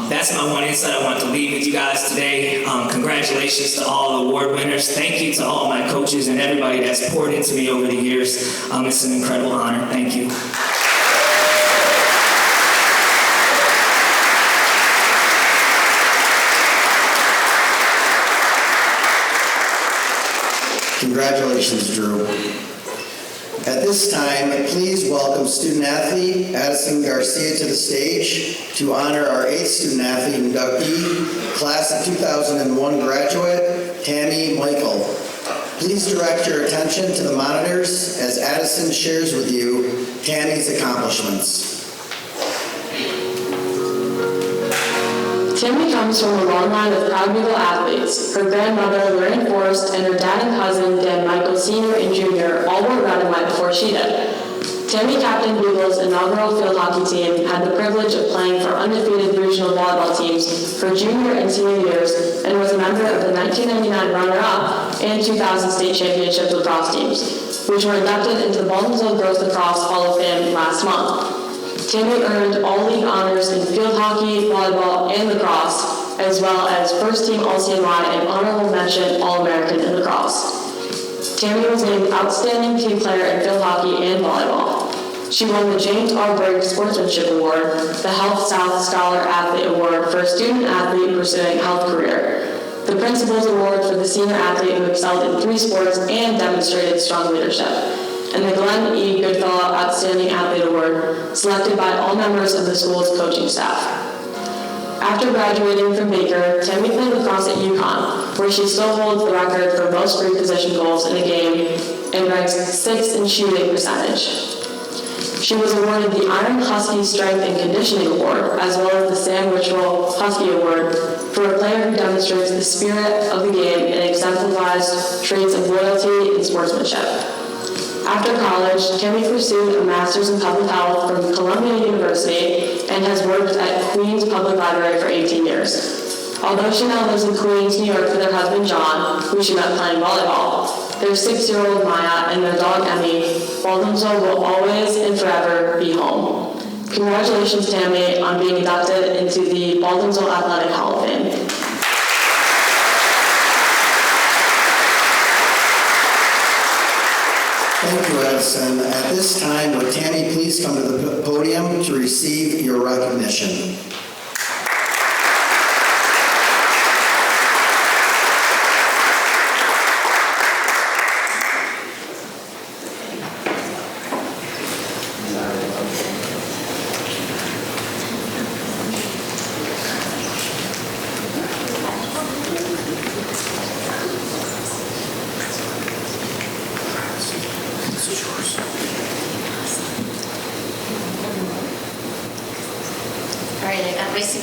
that's my one insight I want to leave with you guys today. Congratulations to all the award winners. Thank you to all my coaches and everybody that's poured into me over the years. It's an incredible honor. Thank you. Congratulations, Drew. At this time, please welcome student athlete Addison Garcia to the stage to honor our 8th student athlete inductee, class of 2001 graduate, Tammy Michael. Please direct your attention to the monitors as Addison shares with you Tammy's accomplishments. Tammy comes from a long line of proud Beagle athletes. Her grandmother, Lorraine Forrest, and her dad and cousin, Dan Michael Sr. and Jr., all wore red and white before she did. Tammy captained Beagle's inaugural field hockey team, had the privilege of playing for undefeated regional volleyball teams for junior and senior years, and was a member of the 1999 runner-up and 2000 state championship lacrosse teams, which were inducted into the Baldwinsville Girls Lacrosse Hall of Fame last month. Tammy earned all-league honors in field hockey, volleyball, and lacrosse, as well as first-team All-CNY and honorable mention All-American in lacrosse. Tammy was named Outstanding Team Player in field hockey and volleyball. She won the James R. Brigg Sportsmanship Award, the Health South Scholar Athlete Award for a student athlete pursuing a health career, the Principals Award for the senior athlete who excelled in 3 sports and demonstrated strong leadership, and the Glenn E. Goodfellow Outstanding Athlete Award, selected by all members of the school's coaching staff. After graduating from Baker, Tammy played lacrosse at UConn, where she still holds the record for most free position goals in a game and ranks 6th in shooting percentage. She was awarded the Iron Husky Strength and Conditioning Award, as well as the Sam Witchell Husky Award for a player who demonstrates the spirit of the game and exemplifies traits of loyalty and sportsmanship. After college, Tammy pursued a master's in public health from Columbia University and has worked at Queens Public Library for 18 years. Although she now lives in Queens, New York with her husband John, who she met playing volleyball, their 6-year-old Maya and their dog Emmy, Baldwinsville will always and forever be home. Congratulations, Tammy, on being inducted into the Baldwinsville Athletic Hall of Fame. Thank you, Addison. At this time, would Tammy please come to the podium to receive your recognition?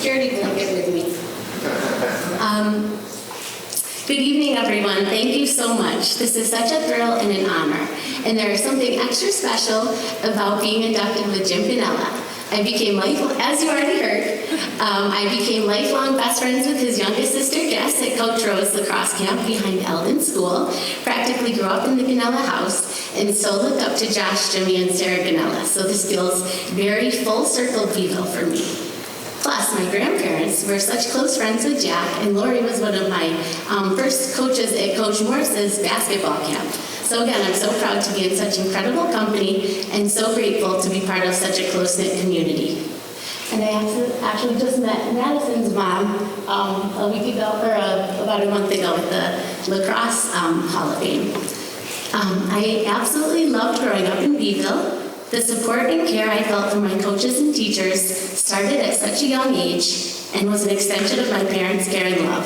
security blanket with me. Good evening, everyone. Thank you so much. This is such a thrill and an honor. And there is something extra special about being inducted with Jim Pinella. I became as you already heard, I became lifelong best friends with his youngest sister, Jess, at Coach Rose lacrosse camp behind Eldon School. Practically grew up in the Pinella house, and so looked up to Josh, Jimmy, and Sarah Pinella. So this feels very full circle Beeville for me. Plus, my grandparents were such close friends with Jack, and Lori was one of my first coaches at Coach Morris's basketball camp. So again, I'm so proud to be in such incredible company and so grateful to be part of such a close-knit community. And I actually just met Madison's mom a week ago, or about a month ago at the Lacrosse Hall of Fame. I absolutely loved growing up in Beeville. The support and care I felt from my coaches and teachers started at such a young age and was an extension of my parents' care and love.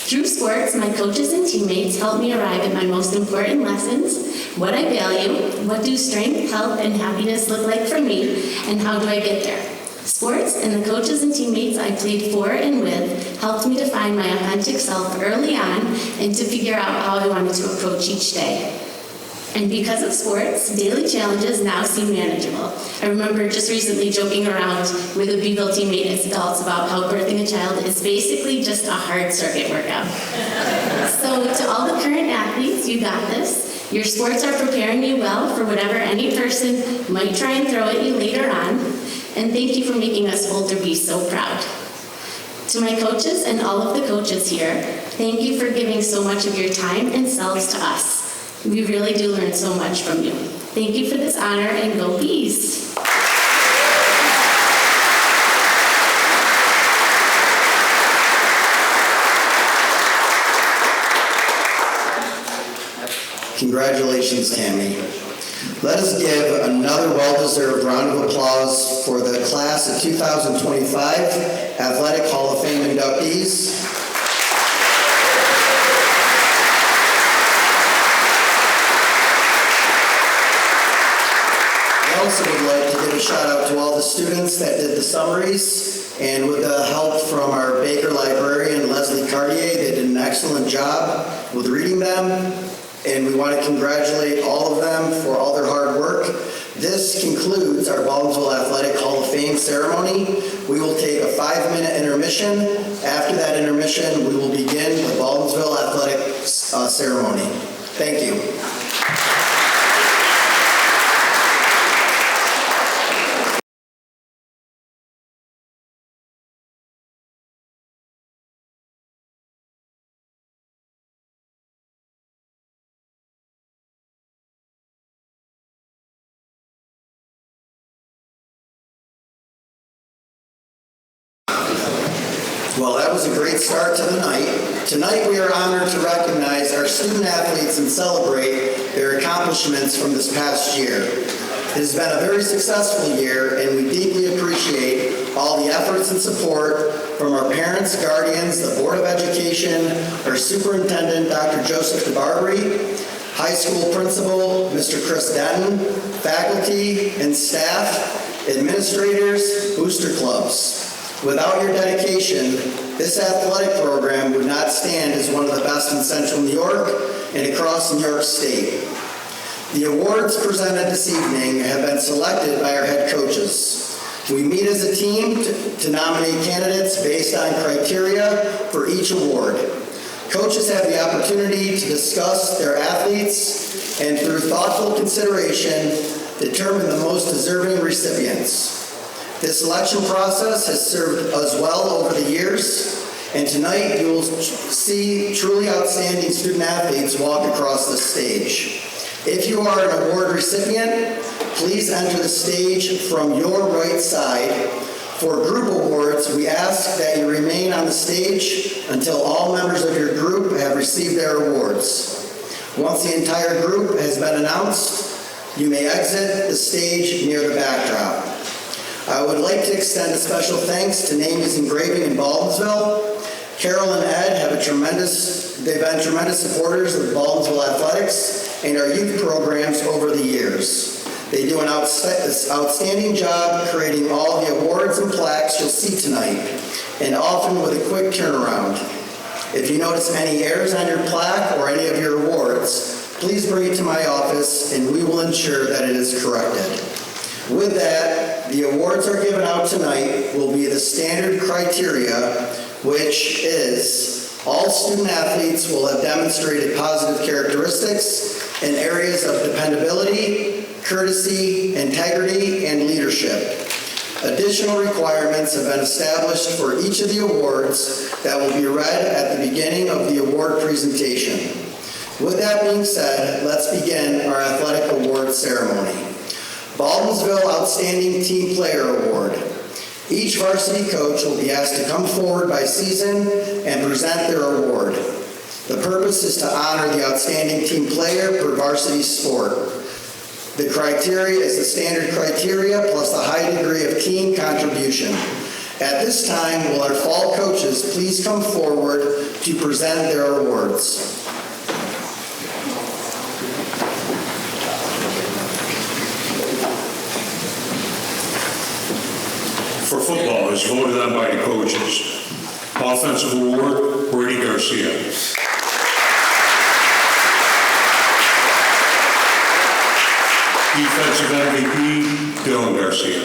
Through sports, my coaches and teammates helped me arrive at my most important lessons, what I value, what do strength, health, and happiness look like for me, and how do I get there. Sports and the coaches and teammates I played for and with helped me to find my authentic self early on and to figure out how I wanted to approach each day. And because of sports, daily challenges now seem manageable. I remember just recently joking around with a Beeville teammate as adults about how birthing a child is basically just a hard circuit workout. So to all the current athletes, you got this. Your sports are preparing you well for whatever any person might try and throw at you later on. And thank you for making us older be so proud. To my coaches and all of the coaches here, thank you for giving so much of your time and selves to us. We really do learn so much from you. Thank you for this honor, and go Bees! Congratulations, Tammy. Let us give another well-deserved round of applause for the class of 2025 Athletic Hall of Fame inductees. I also would like to give a shout out to all the students that did the summaries, and with the help from our Baker librarian, Leslie Cartier, they did an excellent job with reading them, and we want to congratulate all of them for all their hard work. This concludes our Baldwinsville Athletic Hall of Fame ceremony. We will take a 5-minute intermission. After that intermission, we will begin the Baldwinsville Athletic ceremony. Thank you. Well, that was a great start to the night. Tonight we are honored to recognize our student athletes and celebrate their accomplishments from this past year. It has been a very successful year, and we deeply appreciate all the efforts and support from our parents, guardians, the Board of Education, our superintendent, Dr. Joseph DeBarbary, high school principal, Mr. Chris Denton, faculty and staff, administrators, booster clubs. Without your dedication, this athletic program would not stand as one of the best in Central New York and across New York State. The awards presented this evening have been selected by our head coaches. We meet as a team to nominate candidates based on criteria for each award. Coaches have the opportunity to discuss their athletes and, through thoughtful consideration, determine the most deserving recipients. This selection process has served us well over the years, and tonight you will see truly outstanding student athletes walk across the stage. If you are an award recipient, please enter the stage from your right side. For group awards, we ask that you remain on the stage until all members of your group have received their awards. Once the entire group has been announced, you may exit the stage near the backdrop. I would like to extend a special thanks to Namies Engraving in Baldwinsville. Carol and Ed have they've been tremendous supporters of Baldwinsville athletics and our youth programs over the years. They do an outstanding job creating all the awards and plaques you'll see tonight, and often with a quick turnaround. If you notice any errors on your plaque or any of your awards, please bring it to my office and we will ensure that it is corrected. With that, the awards are given out tonight will be the standard criteria, which is all student athletes will have demonstrated positive characteristics in areas of dependability, courtesy, integrity, and leadership. Additional requirements have been established for each of the awards that will be read at the beginning of the award presentation. With that being said, let's begin our athletic awards ceremony. Baldwinsville Outstanding Team Player Award. Each varsity coach will be asked to come forward by season and present their award. The purpose is to honor the outstanding team player per varsity sport. The criteria is the standard criteria plus the high degree of team contribution. At this time, will our fall coaches please come forward to present their awards. For football, as voted on by the coaches. Offensive award, Brady Garcia. Defensive MVP, Dylan Garcia.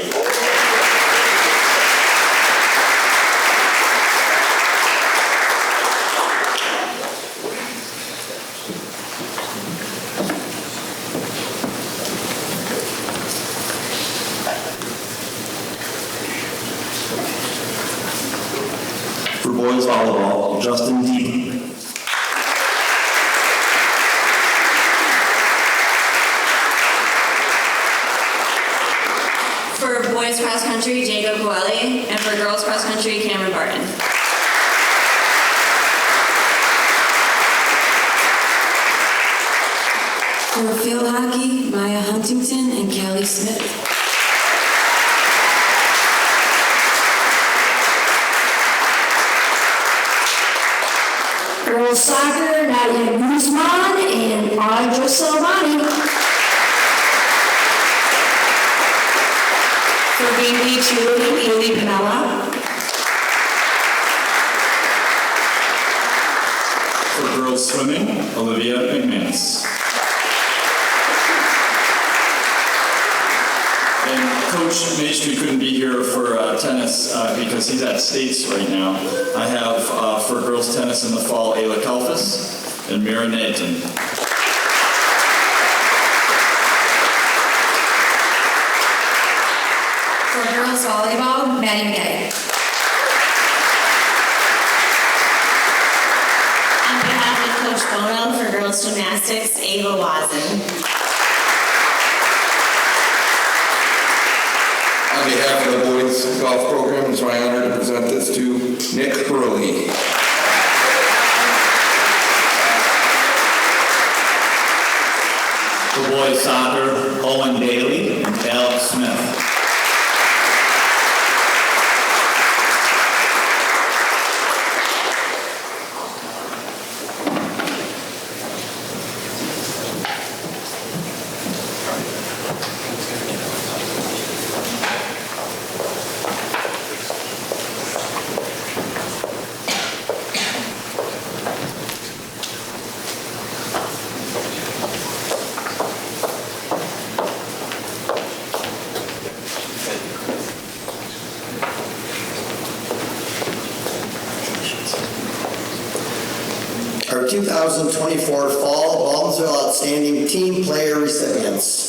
For boys volleyball, Justin D. For boys cross country, Jacob Coeli, and for girls cross country, Cameron Barton. For field hockey, Maya Huntington and Kelly Smith. Girls soccer, Nadia Guzman and Audra Silvani. For varsity cheerleading, Haley Pinella. For girls swimming, Olivia McManus. And Coach Maestri couldn't be here for tennis because he's at States right now. I have for girls tennis in the fall, Ayla Kalfas and Mira Nathan. For girls volleyball, Maddie McGay. On behalf of Coach Bono for girls gymnastics, Ava Wazen. On behalf of the boys golf program, it's my honor to present this to Nick Hurley. For boys soccer, Owen Daly and Alex Smith. Our 2024 Fall Baldwinsville Outstanding Team Player recipients.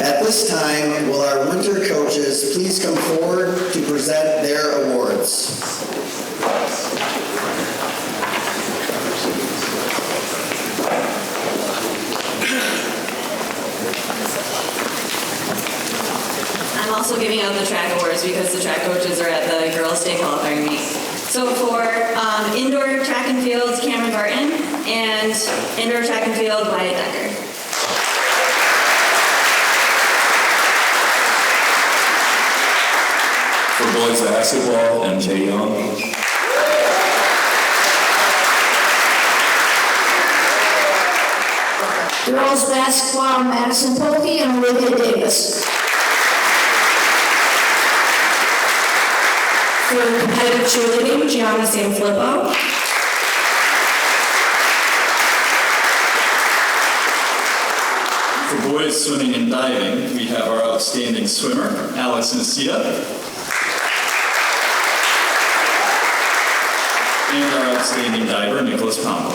At this time, will our winter coaches please come forward to present their awards. I'm also giving out the track awards because the track coaches are at the girls' state qualifying meet. So for indoor track and field, Cameron Barton, and indoor track and field, Wyatt Decker. boys basketball, MJ Young. Girls basketball, Madison Polkey and Olivia Davis. For competitive cheerleading, Gianna Sanfilippo. For boys swimming and diving, we have our outstanding swimmer, Alex Nacita. And our outstanding diver, Nicholas Pombo.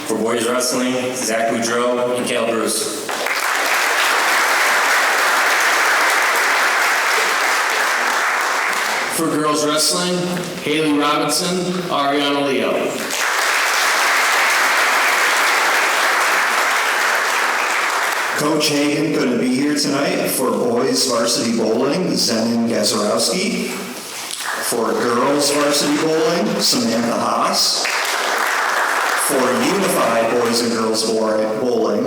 For boys wrestling, Zach Boudreau and Cale Bruce. For girls wrestling, Haley Robinson, Ariana Leo. Coach Hagan couldn't be here tonight. For boys varsity bowling, Zenon Gazarowski. For girls varsity bowling, Samantha Haas. For unified boys and girls bowling,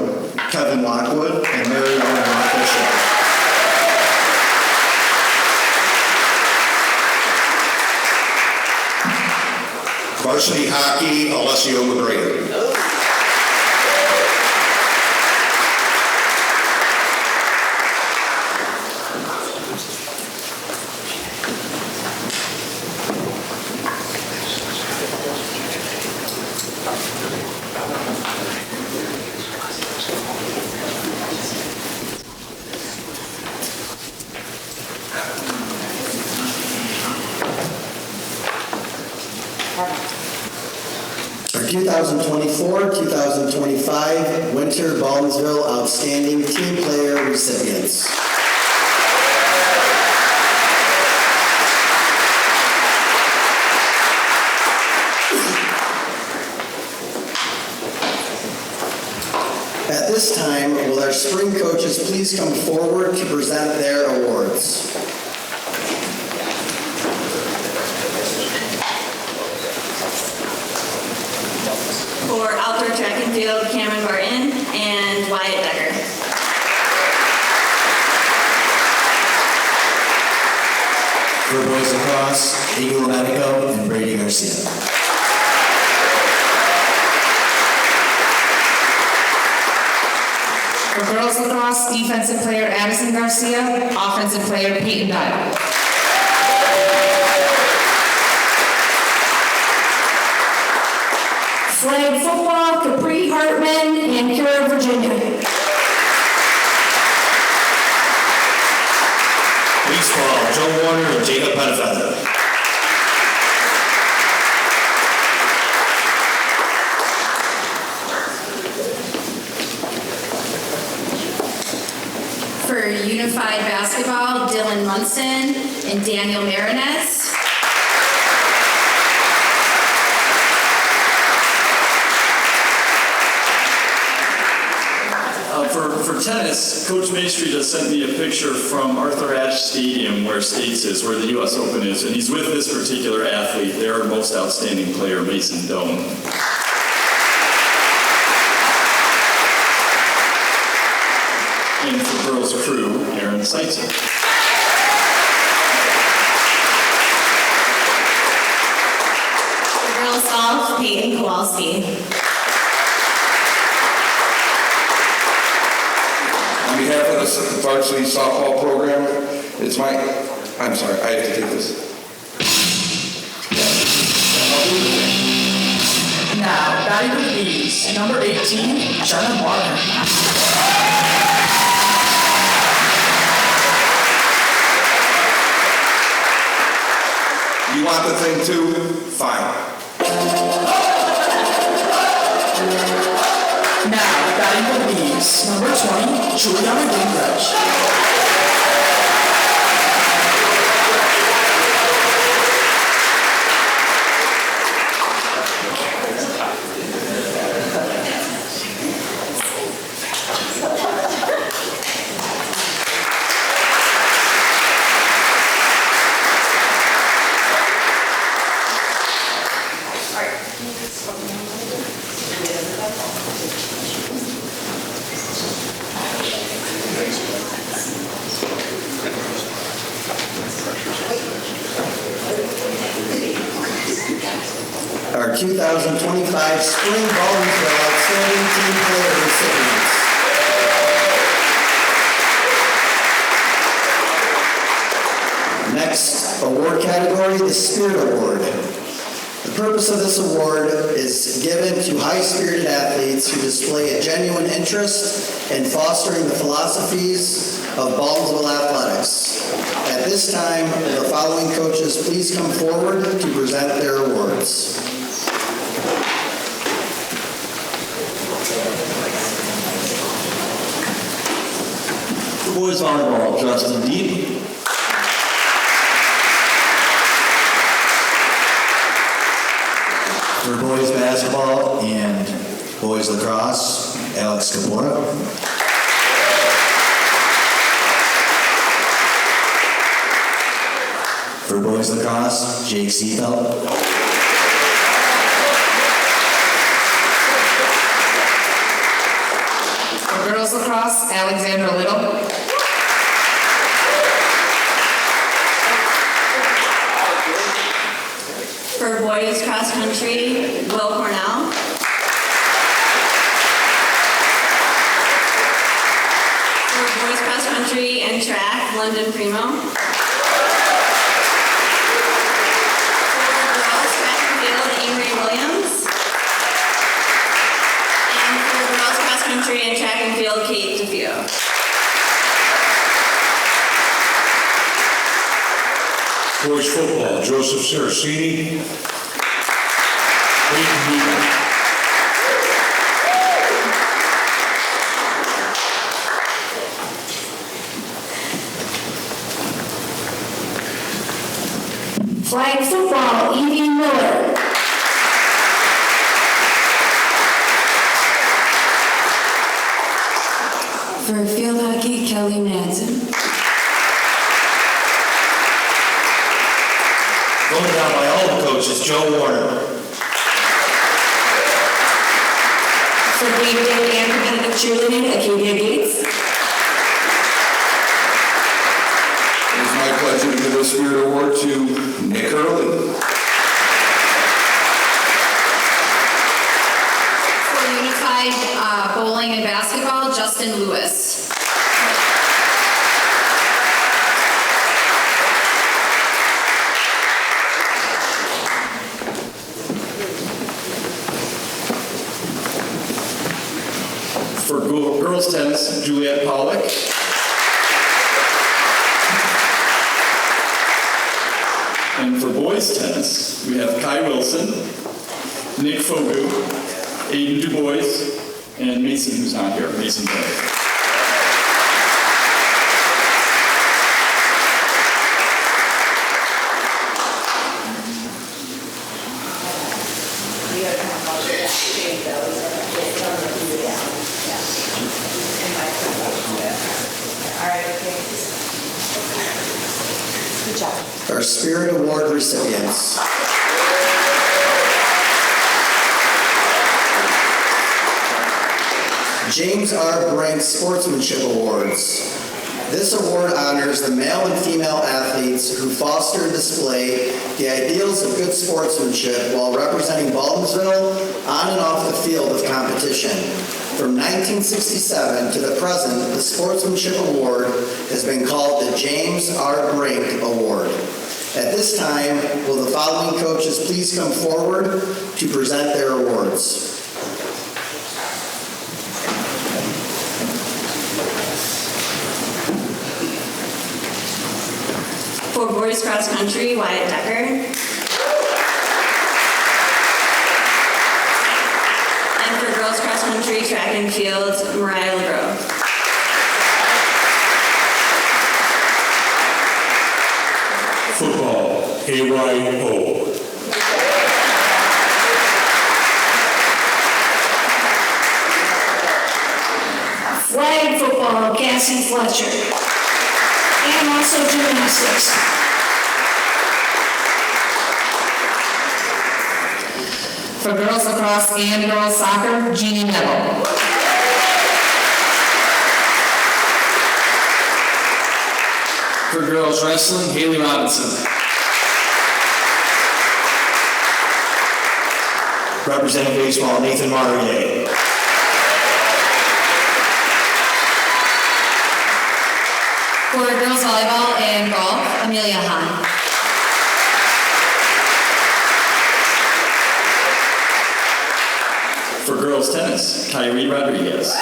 Kevin Lockwood and Mary Ellen Bishop. Varsity hockey, Alessio McGregor. Our 2024-2025 Winter Baldwinsville Outstanding Team Player recipients. At this time, will our spring coaches please come forward to present their awards? For outdoor track and field, Cameron Barton and Wyatt Decker. For boys lacrosse, Igor Medico and Brady Garcia. For girls lacrosse, defensive player Addison Garcia, offensive player Peyton Dial. Flag football, Capri Hartman and Kara Virginia. Baseball, Joe Warner and Jacob Penfeather. For unified basketball, Dylan Munson and Daniel Marinez. For tennis, Coach Maestri just sent me a picture from Arthur Ashe Stadium where States is, where the U.S. Open is, and he's with this particular athlete, their most outstanding player, Mason Doan. And for girls crew, Aaron Seitzer. For girls golf, Peyton Kowalski. On behalf of the varsity softball program, it's my, I'm sorry, I have to take this. Now, batting for the Bees, number 18, Jenna Martin. You want the thing too? Fine. Now, batting for the Bees, number 20, Juliana Gingrich. our 2025 Spring Baldwinsville Outstanding Team Player recipients. Next award category, the Spirit Award. The purpose of this award is given to high-spirited athletes who display a genuine interest in fostering the philosophies of Baldwinsville athletics. At this time, the following coaches please come forward to present their awards. For boys volleyball, Justin Deep. For boys basketball and boys lacrosse, Alex Capora. For boys lacrosse, Jake Seafeld. For girls lacrosse, Alexandra Little. For boys cross country, Will Cornell. For boys cross country and track, London Primo. For girls track and field, Amory Williams. And for girls cross country and track and field, Kate DeFeo. Boys football, Joseph Saracini. Peyton Beaver. Flag football, Evie Miller. For field hockey, Kelly Madsen. Going down by all the coaches, Joe Warner. For game day and competitive cheerleading, Acadia Gates. It is my pleasure to give the Spirit Award to Nick Hurley. For unified bowling and basketball, Justin Lewis. For girls tennis, Juliet Pollock. And for boys tennis, we have Kai Wilson, Nick Fogu, Aiden DuBois, and Mason, who's not here, Mason Clay. Our Spirit Award recipients. James R. Brink Sportsmanship Awards. This award honors the male and female athletes who foster and display the ideals of good sportsmanship while representing Baldwinsville on and off the field of competition. From 1967 to the present, the Sportsmanship Award has been called the James R. Brink Award. At this time, will the following coaches please come forward to present their awards? For boys cross country, Wyatt Decker. And for girls cross country, track and field, Mariah LeGros. Football, AYO. Flag football, Cassie Fletcher. And also gymnastics. For girls lacrosse and girls soccer, Jeannie Neville. For girls wrestling, Haley Robinson. Representing baseball, Nathan Marrier. For girls volleyball and golf, Amelia Hahn. For girls tennis, Kyrie Rodriguez.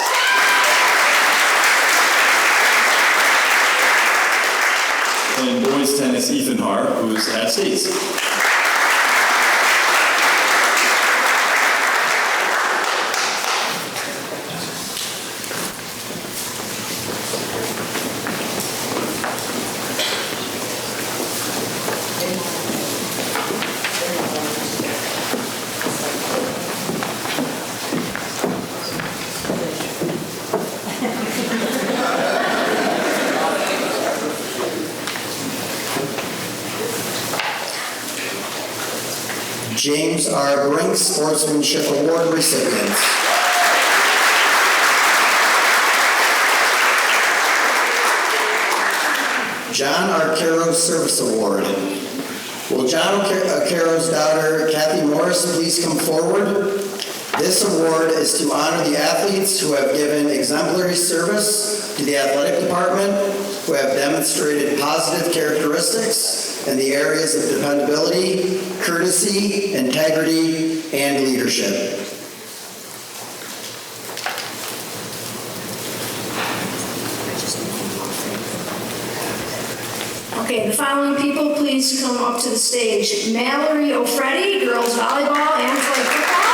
And boys tennis, Ethan Har, who's at States. James R. Brink Sportsmanship Award recipients. John Arcaro Service Award. Will John Arcaro's daughter, Kathy Morris, please come forward? This award is to honor the athletes who have given exemplary service to the athletic department, who have demonstrated positive characteristics in the areas of dependability, courtesy, integrity, and leadership. Okay, the following people, please come up to the stage. Mallory O'Freddy, girls volleyball and flag football.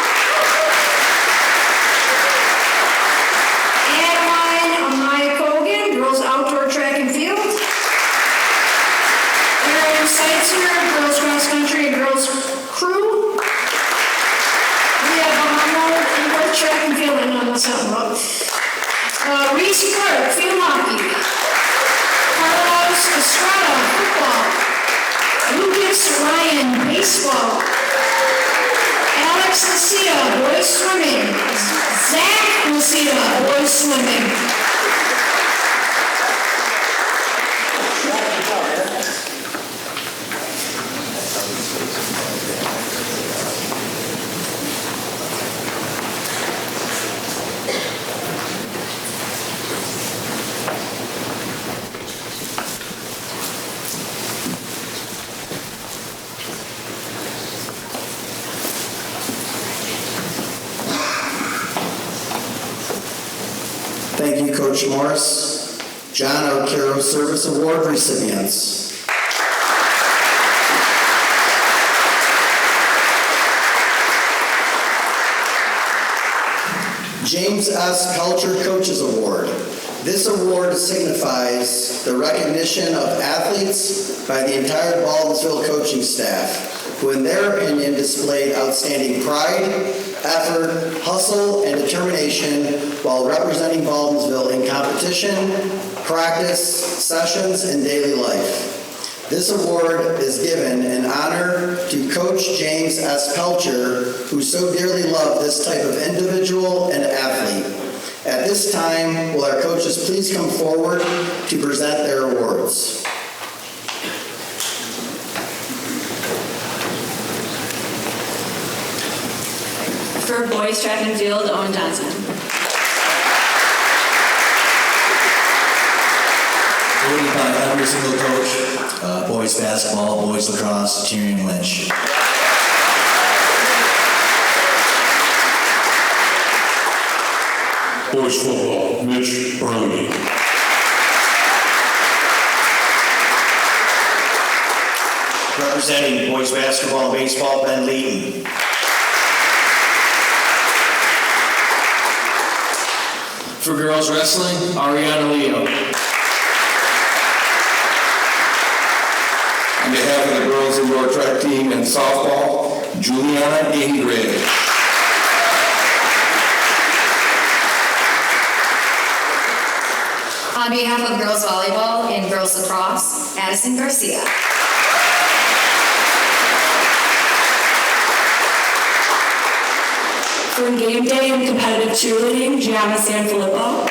Adeline Amaya Kogan, girls outdoor track and field. Erin Seitzer, girls cross country and girls crew. We have Bahamo, both track and field, and on something. Reese Clark, field hockey. Carlos Estrada, football. Lucas Ryan, baseball. Alex Lucida, boys swimming. Zach Lucida, boys swimming. Thank you, Coach Morris. John Arcaro Service Award recipients. James S. Pelcher Coaches Award. This award signifies the recognition of athletes by the entire Baldwinsville coaching staff, who in their opinion displayed outstanding pride, effort, hustle, and determination while representing Baldwinsville in competition, practice, sessions, and daily life. This award is given in honor to Coach James S. Pelcher, who so dearly loved this type of individual and athlete. At this time, will our coaches please come forward to present their awards? For boys track and field, Owen Johnson. Voted by every single coach, boys basketball, boys lacrosse, Tyrion Lynch. Boys football, Mitch Burley. Representing boys basketball and baseball, Ben Leaton. For girls wrestling, Ariana Leo. On behalf of the girls indoor track team and softball, Juliana Ingrid. On behalf of girls volleyball and girls lacrosse, Addison Garcia. For game day and competitive cheerleading, Gianna Sanfilippo.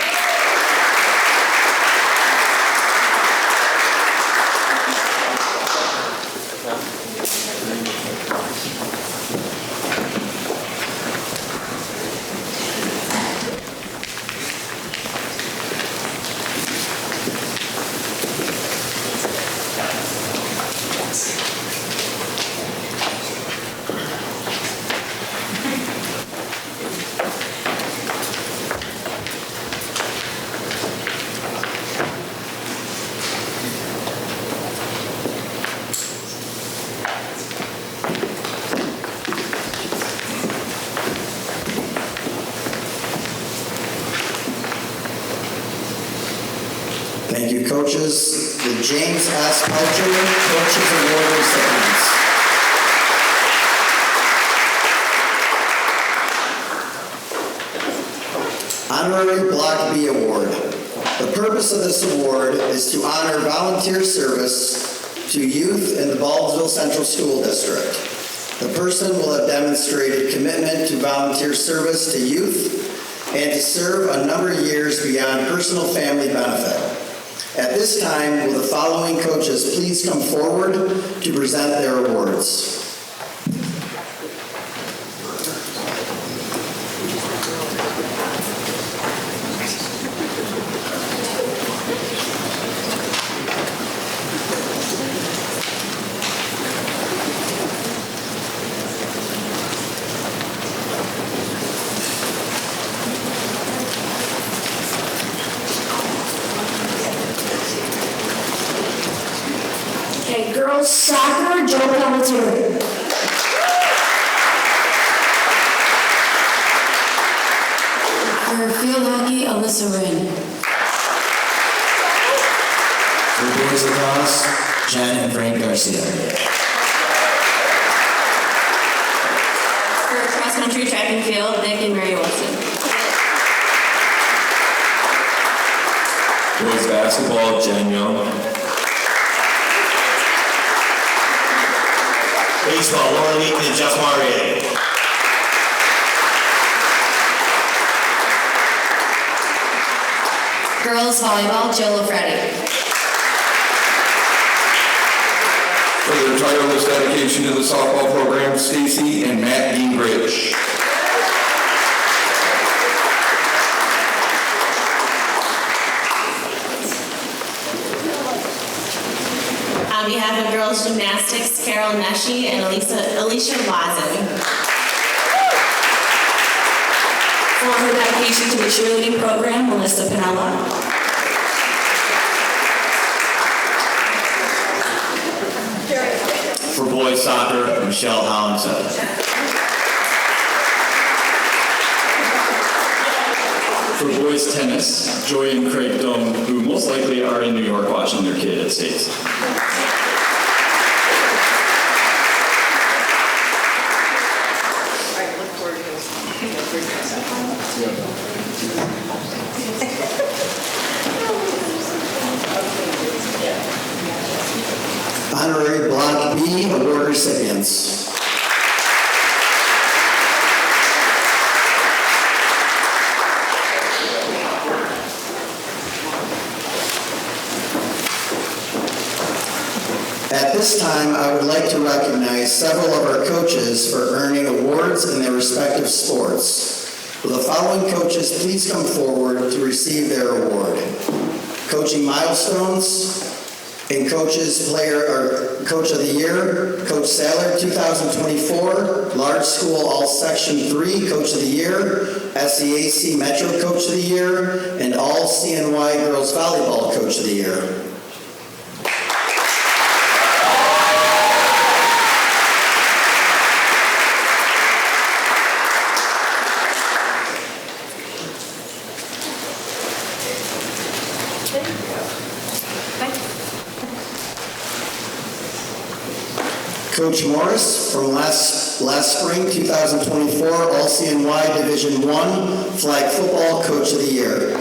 coaches the James S. Pelcher Coaches Award recipients. Honorary Block B Award. The purpose of this award is to honor volunteer service to youth in the Baldwinsville Central School District. The person will have demonstrated commitment to volunteer service to youth and to serve a number of years beyond personal family benefit. At this time, will the following coaches please come forward to present their awards? Okay, girls soccer, Joe Pelletier. For field hockey, Alyssa Wren. For boys lacrosse, Jen and Frank Garcia. For cross-country track and field, Nick and Mary Wilson. Boys basketball, Jen Young. Baseball, Laura Leaton and Jeff Maurier. Girls volleyball, Jill O'Freddy. For their tireless dedication to the softball program, Stacy and Matt Gingrich. On behalf of girls gymnastics, Carol Neshi and Alicia Wazin. For her dedication to the cheerleading program, Melissa Pinella. For boys soccer, Michelle Hollingshead. For boys tennis, Joy and Craig Dome, who most likely are in New York watching their kid at States. Honorary Block B Award recipients. At this time, I would like to recognize several of our coaches for earning awards in their respective sports. Will the following coaches please come forward to receive their award? Coaching milestones and coaches player or coach of the year, Coach Saylor 2024, Large School All Section 3 Coach of the Year, SEAC Metro Coach of the Year, and All CNY Girls Volleyball Coach of the Year. Coach Morris from last spring, 2024, All CNY Division I Flag Football Coach of the Year.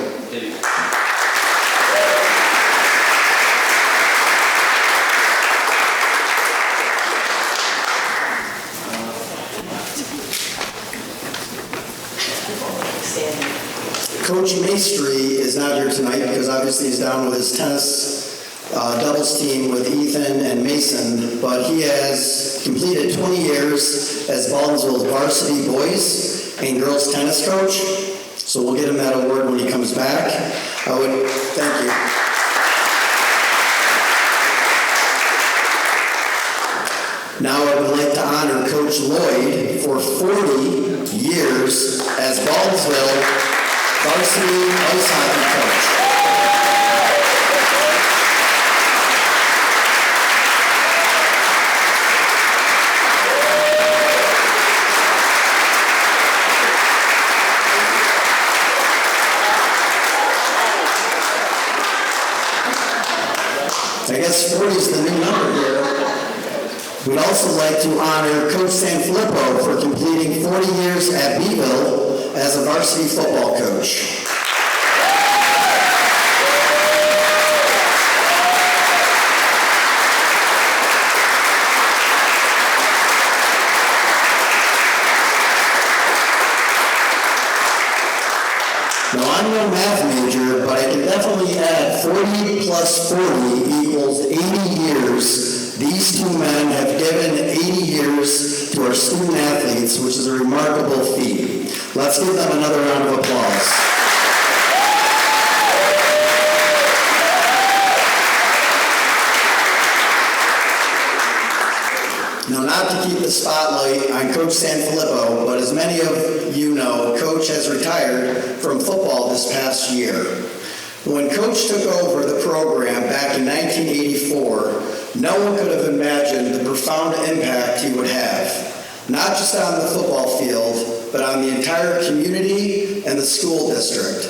Coach Maestri is not here tonight because obviously he's down with his tennis doubles team with Ethan and Mason, but he has completed 20 years as Baldwinsville's varsity boys and girls tennis coach. So we'll get him that award when he comes back. Thank you. Now I would like to honor Coach Lloyd for 40 years as Baldwinsville varsity ice hockey coach. We'd also like to honor Coach Sanfilippo for completing 40 years at Beeville as a varsity football coach. Now, I'm no math major, but I can definitely add 40 plus 40 equals 80 years. These two men have given 80 years to our student athletes, which is a remarkable feat. Let's give them another round of applause. Now, not to keep the spotlight on Coach Sanfilippo, but as many of you know, Coach has retired from football this past year. When Coach took over the program back in 1984, no one could have imagined the profound impact he would have, not just on the football field, but on the entire community and the school district.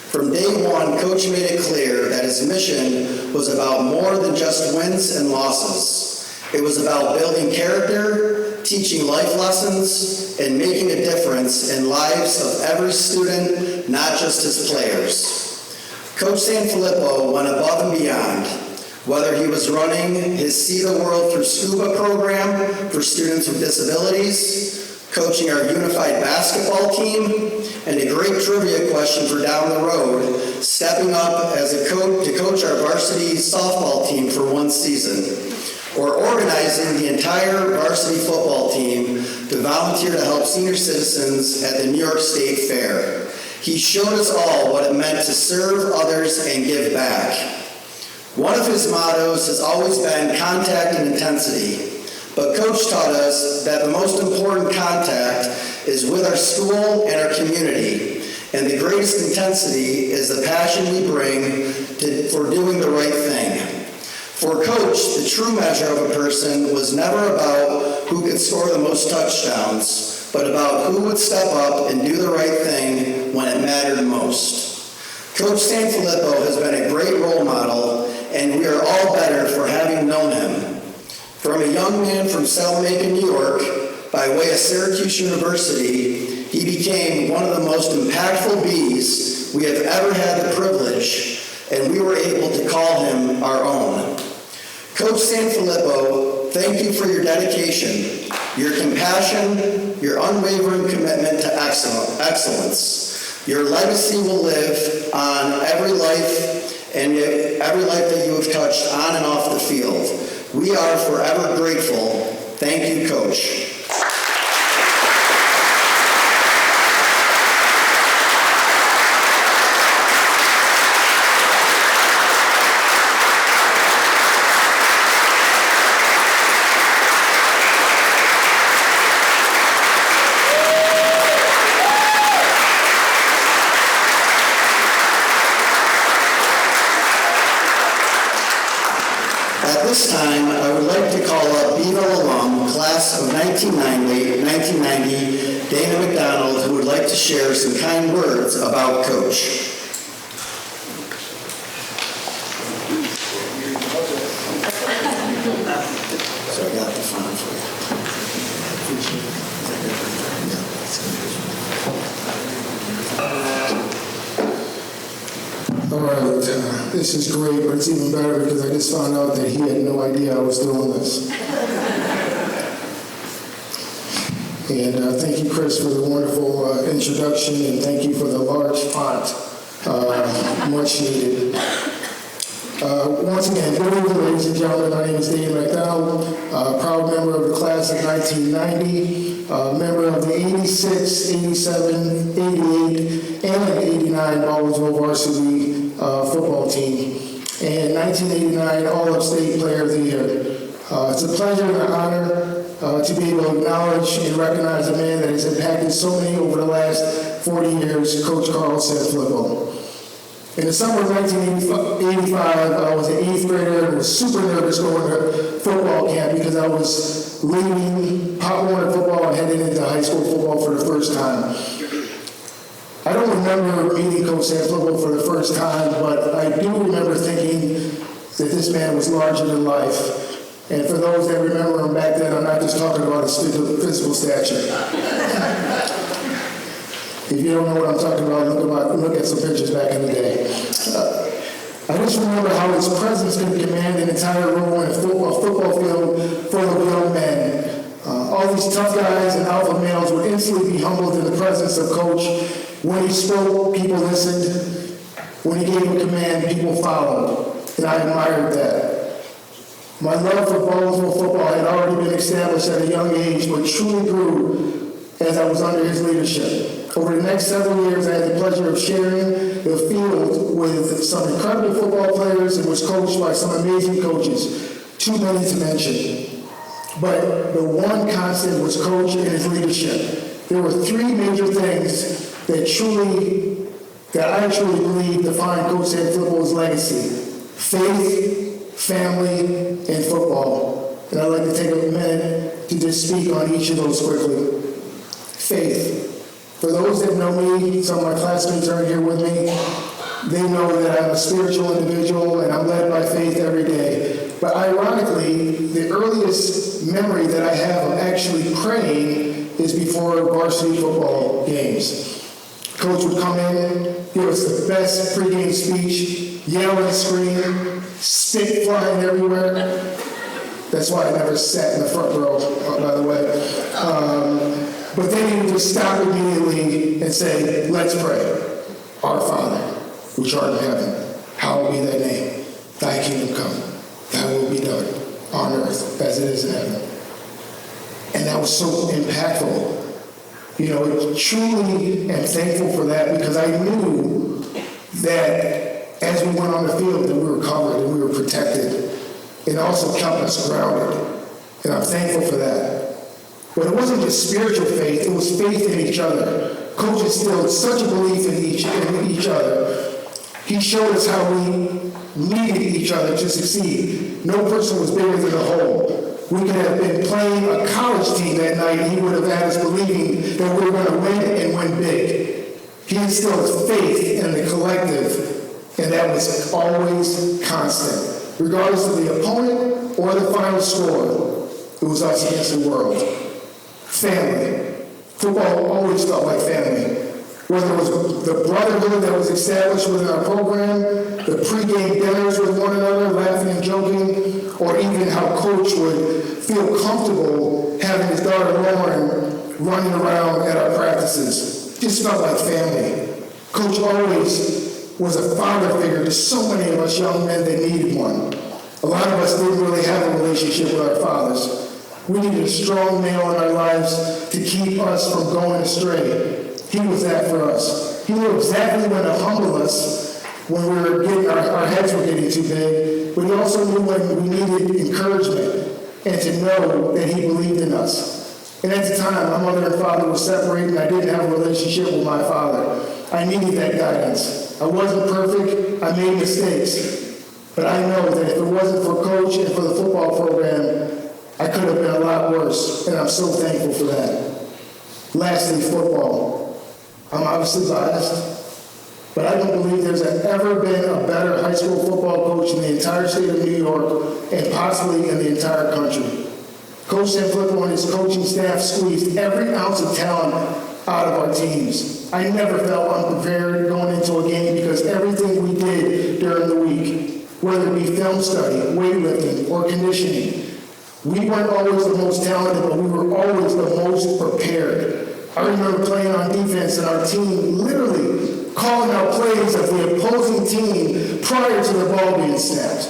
From day one, Coach made it clear that his mission was about more than just wins and losses. It was about building character, teaching life lessons, and making a difference in lives of every student, not just his players. Coach Sanfilippo went above and beyond, whether he was running his See the World Through Scuba program for students with disabilities, coaching our unified basketball team, and a great trivia question for down the road, stepping up as a coach to coach our varsity softball team for one season, or organizing the entire varsity football team to volunteer to help senior citizens at the New York State Fair. He showed us all what it meant to serve others and give back. One of his mottos has always been contact and intensity, but Coach taught us that the most important contact is with our school and our community, and the greatest intensity is the passion we bring for doing the right thing. For Coach, the true measure of a person was never about who could score the most touchdowns, but about who would step up and do the right thing when it mattered most. Coach Sanfilippo has been a great role model, and we are all better for having known him. From a young man from Salamanca, New York, by way of Syracuse University, he became one of the most impactful Bs we have ever had the privilege, and we were able to call him our own. Coach Sanfilippo, thank you for your dedication, your compassion, your unwavering commitment to excellence. Your legacy will live on every life that you have touched on and off the field. We are forever grateful. Thank you, Coach. At this time, I would like to call up Beeville alum, class of 1990, Dana McDonald, who would like to share some kind words about Coach. So I got the font for All right, this is great, but it's even better because I just found out that he had no idea I was doing this. And thank you, Chris, for the wonderful introduction, and thank you for the large font, much needed. Once again, good evening, ladies and gentlemen. My name is Dana McDonald, proud member of the class of 1990, member of the 86, 87, 88, and 89 Baldwinsville varsity football team, and 1989 All-Upstate Player of the Year. It's a pleasure and an honor to be able to acknowledge and recognize a man that has impacted so many over the last 40 years, Coach Carl Sanfilippo. In the summer of 1985, I was an 8th grader and was super nervous going to football camp because I was leaving Pop Warner football and heading into high school football for the first time. I don't remember meeting Coach Sanfilippo for the first time, but I do remember thinking that this man was larger than life. And for those that remember him back then, I'm not just talking about his physical stature. If you don't know what I'm talking about, look at some pictures back in the day. I just remember how his presence could command an entire room in a football field full of young men. All these tough guys and alpha males would instantly be humbled in the presence of Coach. When he spoke, people listened. When he gave a command, people followed. And I admired that. My love for Baldwinsville football had already been established at a young age, but truly grew as I was under his leadership. Over the next several years, I had the pleasure of sharing the field with some incredible football players and was coached by some amazing coaches, too many to mention. But the one constant was Coach and his leadership. There were three major things that I truly believe define Coach Ed football's legacy: faith, family, and football. And I'd like to take a minute to just speak on each of those quickly. Faith. For those that know me, some of my classmates aren't here with me, they know that I'm a spiritual individual and I'm led by faith every day. But ironically, the earliest memory that I have of actually praying is before varsity football games. Coach would come in, give us the best pregame speech, yell and scream, spit flying everywhere. That's why I never sat in the front row, by the way. But then he would just stop immediately and say, let's pray. Our Father, which art in heaven, hallowed be thy name. Thy kingdom come. Thy will be done on earth as it is in heaven. And that was so impactful. You know, truly am thankful for that because I knew that as we went on the field that we were covered and we were protected. It also kept us grounded. And I'm thankful for that. But it wasn't just spiritual faith, it was faith in each other. Coach instilled such a belief in each other. He showed us how we needed each other to succeed. No person was bigger than the whole. We could have been playing a college team that night and he would have had us believing that we were going to win and win big. He instilled faith in the collective, and that was always constant. Regardless of the opponent or the final score, it was us against the world. Family. Football always felt like family. Whether it was the brotherhood that was established within our program, the pregame dinners with one another, laughing and joking, or even how Coach would feel comfortable having his daughter Lauren running around at our practices. Just felt like family. Coach always was a father figure to so many of us young men that needed one. A lot of us didn't really have a relationship with our fathers. We needed a strong male in our lives to keep us from going astray. He was that for us. He knew exactly when to humble us when we were getting, our heads were getting too big, but he also knew when we needed encouragement and to know that he believed in us. And at the time, my mother and father were separated and I didn't have a relationship with my father. I needed that guidance. I wasn't perfect, I made mistakes. But I know that if it wasn't for Coach and for the football program, I could have been a lot worse, and I'm so thankful for that. Lastly, football. I'm obviously biased, but I don't believe there's ever been a better high school football coach in the entire state of New York and possibly in the entire country. Coach Ed Flippo and his coaching staff squeezed every ounce of talent out of our teams. I never felt unprepared going into a game because everything we did during the week, whether it be film study, weightlifting, or conditioning, we weren't always the most talented, but we were always the most prepared. I remember playing on defense and our team literally calling out plays of the opposing team prior to the ball being snapped.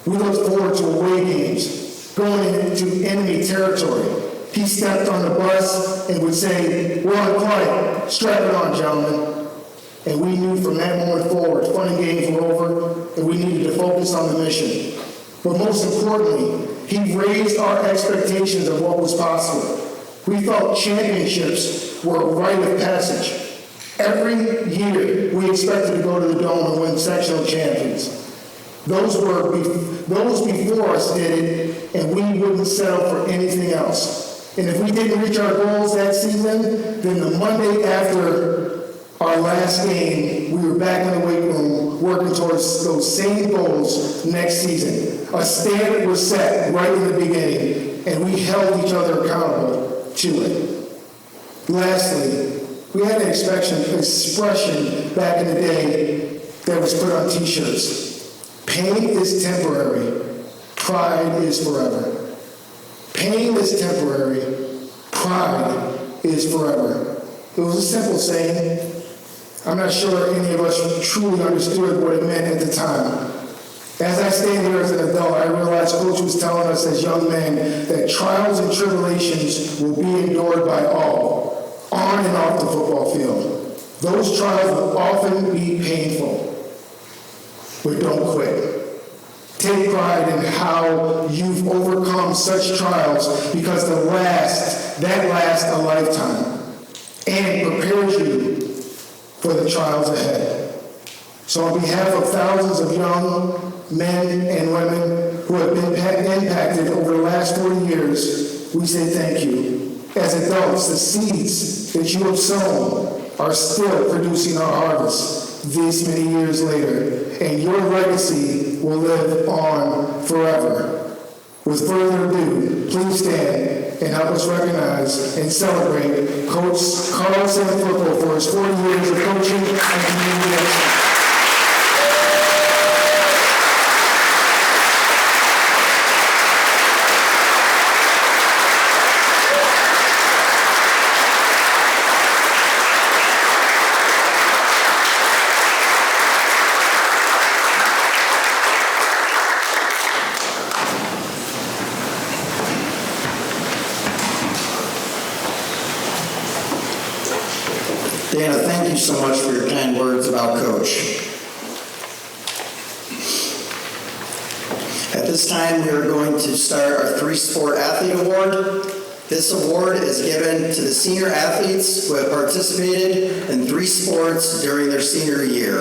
We looked forward to away games, going into enemy territory. He stepped on the bus and would say, "We're on quiet, strap it on, gentlemen." And we knew from that moment forward, fun and games were over, and we needed to focus on the mission. But most importantly, he raised our expectations of what was possible. We felt championships were a rite of passage. Every year, we expected to go to the Dome and win sectional champions. Those before us did it, and we wouldn't settle for anything else. And if we didn't reach our goals that season, then the Monday after our last game, we were back in the weight room working towards those same goals next season. A standard was set right in the beginning, and we held each other accountable to it. Lastly, we had an expression back in the day that was put on t-shirts. Pain is temporary, pride is forever. Pain is temporary, pride is forever. It was a simple saying. I'm not sure any of us truly understood what it meant at the time. As I stand here as an adult, I realize Coach was telling us as young men that trials and tribulations will be endured by all, on and off the football field. Those trials will often be painful, but don't quit. Take pride in how you've overcome such trials because that lasts a lifetime and prepares you for the trials ahead. So on behalf of thousands of young men and women who have been impacted over the last 40 years, we say thank you. As adults, the seeds that you have sown are still producing our harvest this many years later, and your legacy will live on forever. With further ado, please stand and help us recognize and celebrate Coach Carl Sanfilippo for his 40 years of coaching and community action. Dana, thank you so much for your kind words about Coach. At this time, we are going to start our 3-Sport Athlete Award. This award is given to the senior athletes who have participated in 3 sports during their senior year.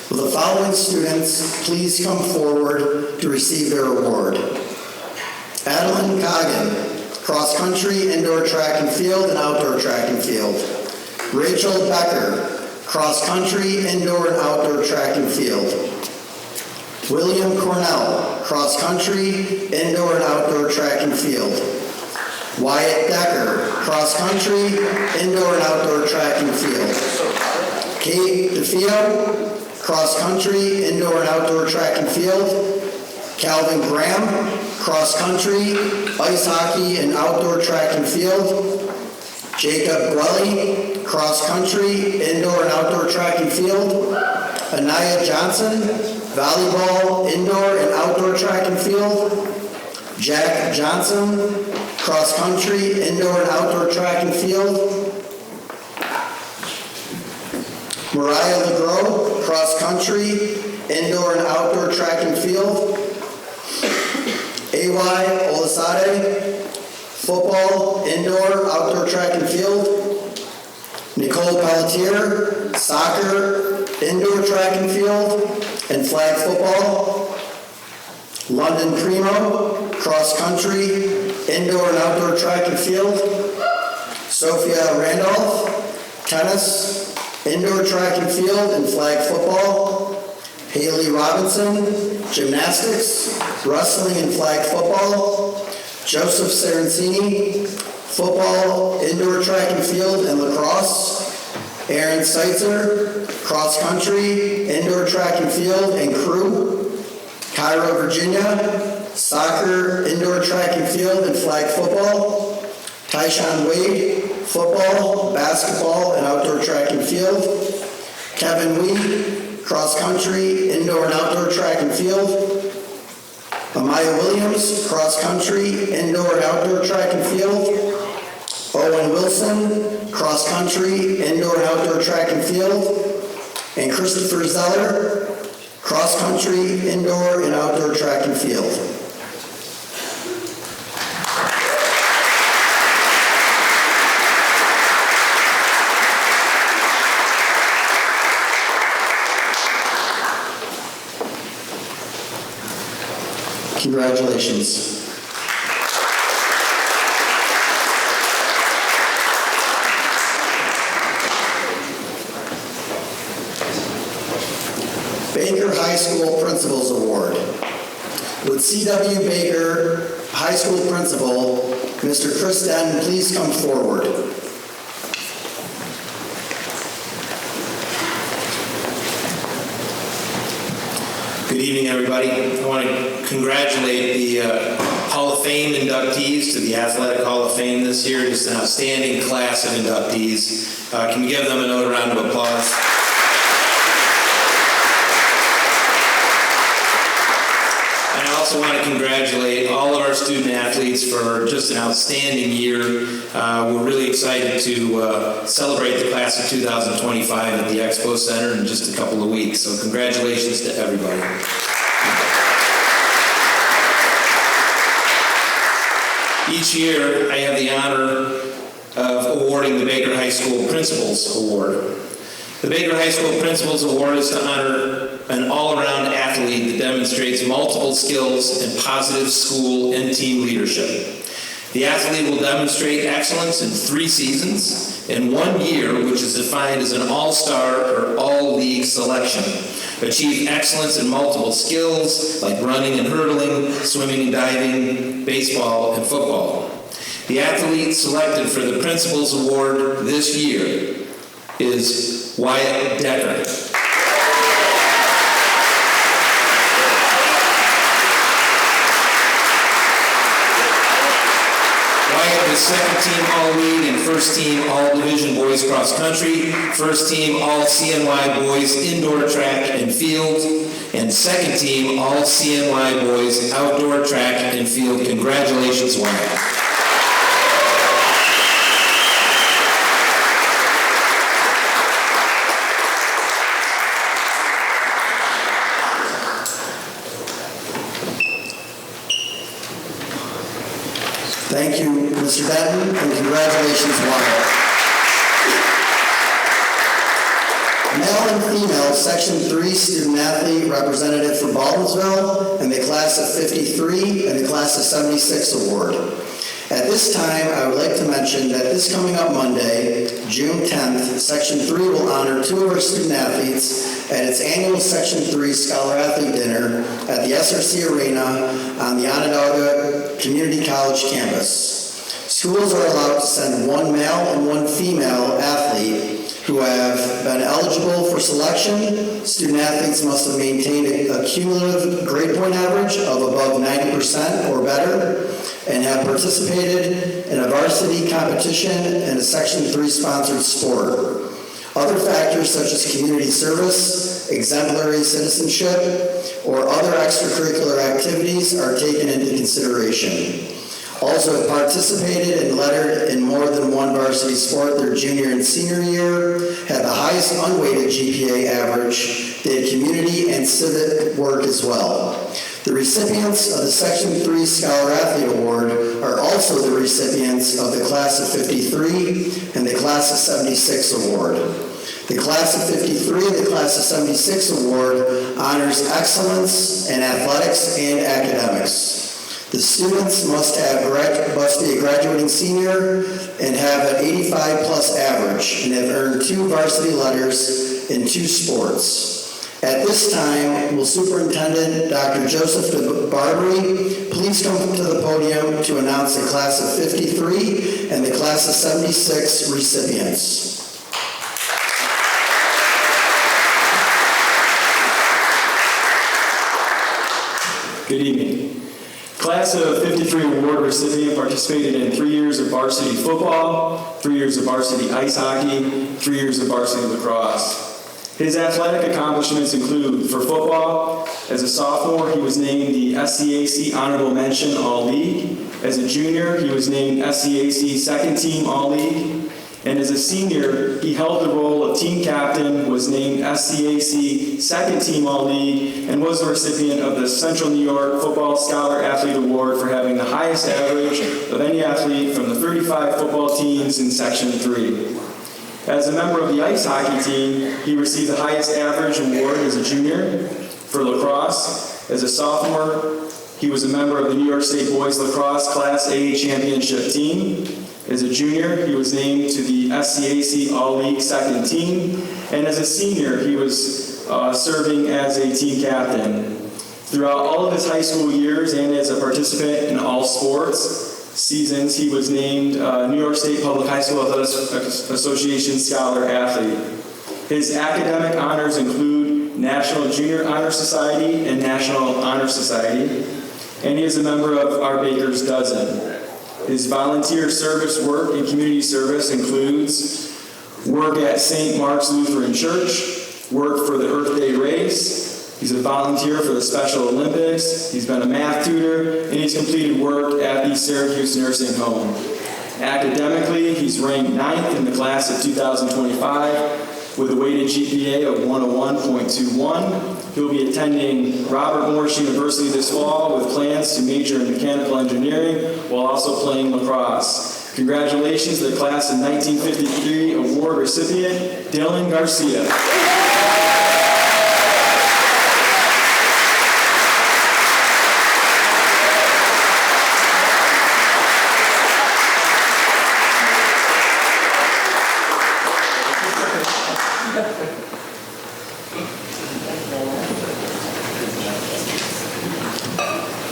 Will the following students please come forward to receive their award? Adeline Coggin, cross country, indoor track and field, and outdoor track and field. Rachel Becker, cross country, indoor and outdoor track and field. William Cornell, cross country, indoor and outdoor track and field. Wyatt Decker, cross country, indoor and outdoor track and field. Kate DeFeo, cross country, indoor and outdoor track and field. Calvin Graham, cross country, ice hockey and outdoor track and field. Jacob Gwelly, cross country, indoor and outdoor track and field. Anaya Johnson, volleyball, indoor and outdoor track and field. Jack Johnson, cross country, indoor and outdoor track and field. Mariah LeGros, cross country, indoor and outdoor track and field. A.Y. Olasade, football, indoor, outdoor track and field. Nicole Pelletier, soccer, indoor track and field, and flag football. London Primo, cross country, indoor and outdoor track and field. Sophia Randolph, tennis, indoor track and field, and flag football. Haley Robinson, gymnastics, wrestling and flag football. Joseph Sarancini, football, indoor track and field, and lacrosse. Aaron Seitzer, cross country, indoor track and field, and crew. Cairo, Virginia, soccer, indoor track and field, and flag football. Tyshawn Wade, football, basketball, and outdoor track and field. Kevin Wee, cross country, indoor and outdoor track and field. Amaya Williams, cross country, indoor and outdoor track and field. Owen Wilson, cross country, indoor and outdoor track and field. And Christopher Zeller, cross country, indoor and outdoor track and field. Congratulations. Baker High School Principals Award. Would C.W. Baker High School Principal, Mr. Chris Denton, please come forward. Good evening, everybody. I want to congratulate the Hall of Fame inductees to the Athletic Hall of Fame this year. Just an outstanding class of inductees. Can we give them another round of applause? And I also want to congratulate all of our student athletes for just an outstanding year. We're really excited to celebrate the class of 2025 at the Expo Center in just a couple of weeks. So congratulations to everybody. Each year, I have the honor of awarding the Baker High School Principals Award. The Baker High School Principals Award is to honor an all-around athlete that demonstrates multiple skills and positive school and team leadership. The athlete will demonstrate excellence in 3 seasons and 1 year, which is defined as an all-star or all-league selection. Achieve excellence in multiple skills like running and hurdling, swimming and diving, baseball and football. The athlete selected for the Principals Award this year is Wyatt Decker. Wyatt is second team All-League and first team All-Division Boys Cross Country, first team All-CNY Boys Indoor Track and Field, and second team All-CNY Boys Outdoor Track and Field. Congratulations, Wyatt. Thank you, Mr. Denton, and congratulations, Wyatt. Male and female Section 3 student athlete representative for Baldwinsville and the Class of 53 and the Class of 76 award. At this time, I would like to mention that this coming up Monday, June 10th, Section 3 will honor 2 of our student athletes at its annual Section 3 Scholar Athlete Dinner at the SRC Arena on the Onondaga Community College campus. Schools are allowed to send 1 male and 1 female athlete who have been eligible for selection. Student athletes must have maintained a cumulative grade point average of above 90% or better and have participated in a varsity competition and a Section 3 sponsored sport. Other factors such as community service, exemplary citizenship, or other extracurricular activities are taken into consideration. Also participated and lettered in more than 1 varsity sport their junior and senior year, had the highest unweighted GPA average, did community and civic work as well. The recipients of the Section 3 Scholar Athlete Award are also the recipients of the Class of 53 and the Class of 76 Award. The Class of 53 and the Class of 76 Award honors excellence in athletics and academics. The students must be a graduating senior and have an 85 plus average and have earned 2 varsity letters in 2 sports. At this time, will Superintendent Dr. Joseph Barbary please come to the podium to announce the Class of 53 and the Class of 76 recipients. Good evening. Class of 53 award recipient participated in 3 years of varsity football, 3 years of varsity ice hockey, 3 years of varsity lacrosse. His athletic accomplishments include, for football, as a sophomore, he was named the SCAC Honorable Mention All-League. As a junior, he was named SCAC Second Team All-League. And as a senior, he held the role of team captain, was named SCAC Second Team All-League, and was the recipient of the Central New York Football Scholar Athlete Award for having the highest average of any athlete from the 35 football teams in Section 3. As a member of the ice hockey team, he received the highest average award as a junior. For lacrosse, as a sophomore, he was a member of the New York State Boys Lacrosse Class A Championship team. As a junior, he was named to the SCAC All-League Second Team. And as a senior, he was serving as a team captain. Throughout all of his high school years and as a participant in all sports seasons, he was named New York State Public High School Athletics Association Scholar Athlete. His academic honors include National Junior Honor Society and National Honor Society, and he is a member of our Baker's Dozen. His volunteer service work and community service includes work at St. Mark's Lutheran Church, work for the Earth Day Race. He's a volunteer for the Special Olympics. He's been a math tutor, and he's completed work at the Syracuse Nursing Home. Academically, he's ranked 9th in the class of 2025 with a weighted GPA of 101.21. He'll be attending Robert Morris University this fall with plans to major in mechanical engineering while also playing lacrosse. Congratulations to the class of 1953 award recipient, Dylan Garcia.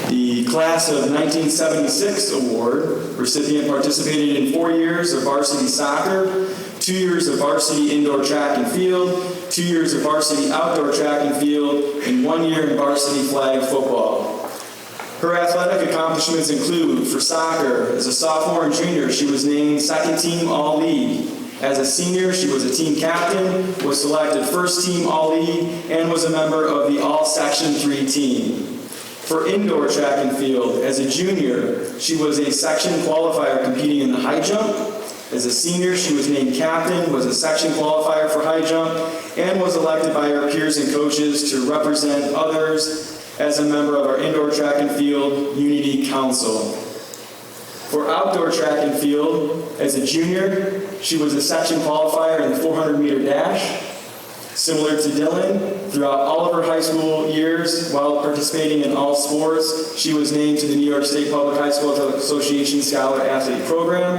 The class of 1976 award recipient participated in 4 years of varsity soccer, 2 years of varsity indoor track and field, 2 years of varsity outdoor track and field, and 1 year in varsity flag football. Her athletic accomplishments include, for soccer, as a sophomore and junior, she was named second team All-League. As a senior, she was a team captain, was selected first team All-League, and was a member of the All-Section 3 team. For indoor track and field, as a junior, she was a section qualifier competing in the high jump. As a senior, she was named captain, was a section qualifier for high jump, and was elected by her peers and coaches to represent others as a member of our indoor track and field Unity Council. For outdoor track and field, as a junior, she was a section qualifier in the 400-meter dash. Similar to Dylan, throughout all of her high school years, while participating in all sports, she was named to the New York State Public High School Athletics Association Scholar Athlete Program.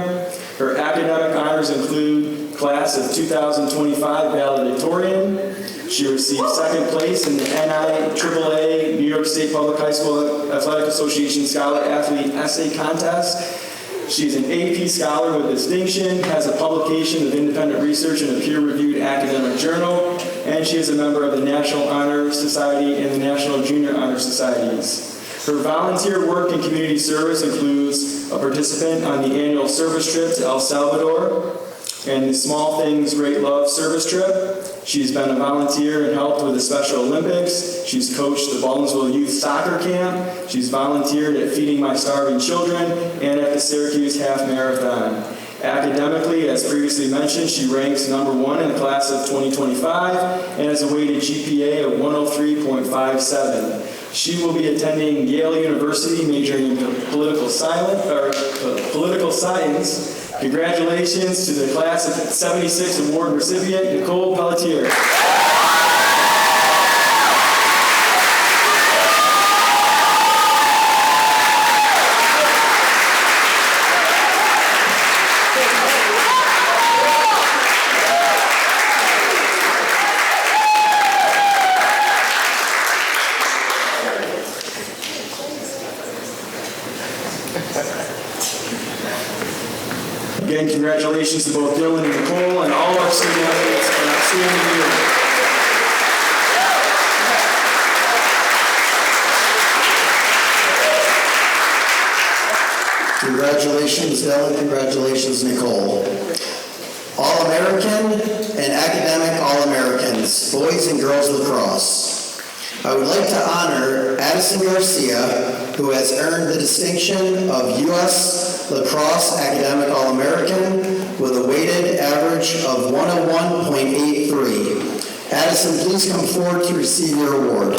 Her academic honors include class of 2025 valedictorian. She received second place in the NIAAA New York State Public High School Athletic Association Scholar Athlete Essay Contest. She's an AP Scholar with distinction, has a publication of independent research in a peer-reviewed academic journal, and she is a member of the National Honor Society and the National Junior Honor Societies. Her volunteer work and community service includes a participant on the annual service trip to El Salvador and the Small Things Great Love service trip. She's been a volunteer and helped with the Special Olympics. She's coached the Baldwinsville Youth Soccer Camp. She's volunteered at Feeding My Starving Children and at the Syracuse Half Marathon. Academically, as previously mentioned, she ranks number 1 in the class of 2025 and has a weighted GPA of 103.57. She will be attending Yale University, majoring in political science. Congratulations to the class of 76 award recipient, Nicole Pelletier. Again, congratulations to both Dylan and Nicole and all our student athletes for an outstanding year. Congratulations, Dylan. Congratulations, Nicole. All-American and Academic All-Americans, boys and girls lacrosse. I would like to honor Addison Garcia, who has earned the distinction of U.S. Lacrosse Academic All-American with a weighted average of 101.83. Addison, please come forward to receive your award.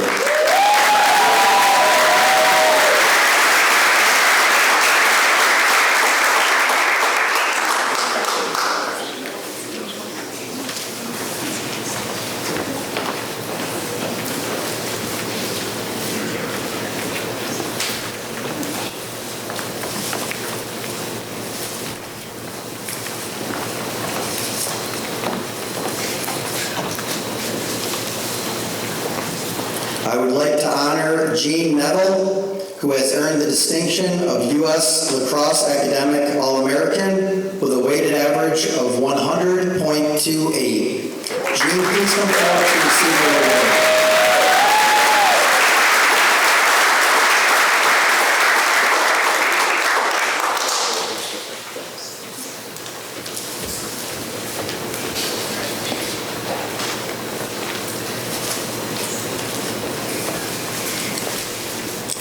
I I would like to honor Jean Neville, who has earned the distinction of U.S. Lacrosse Academic All-American with a weighted average of 100.28. Jean, please come forward to receive your award.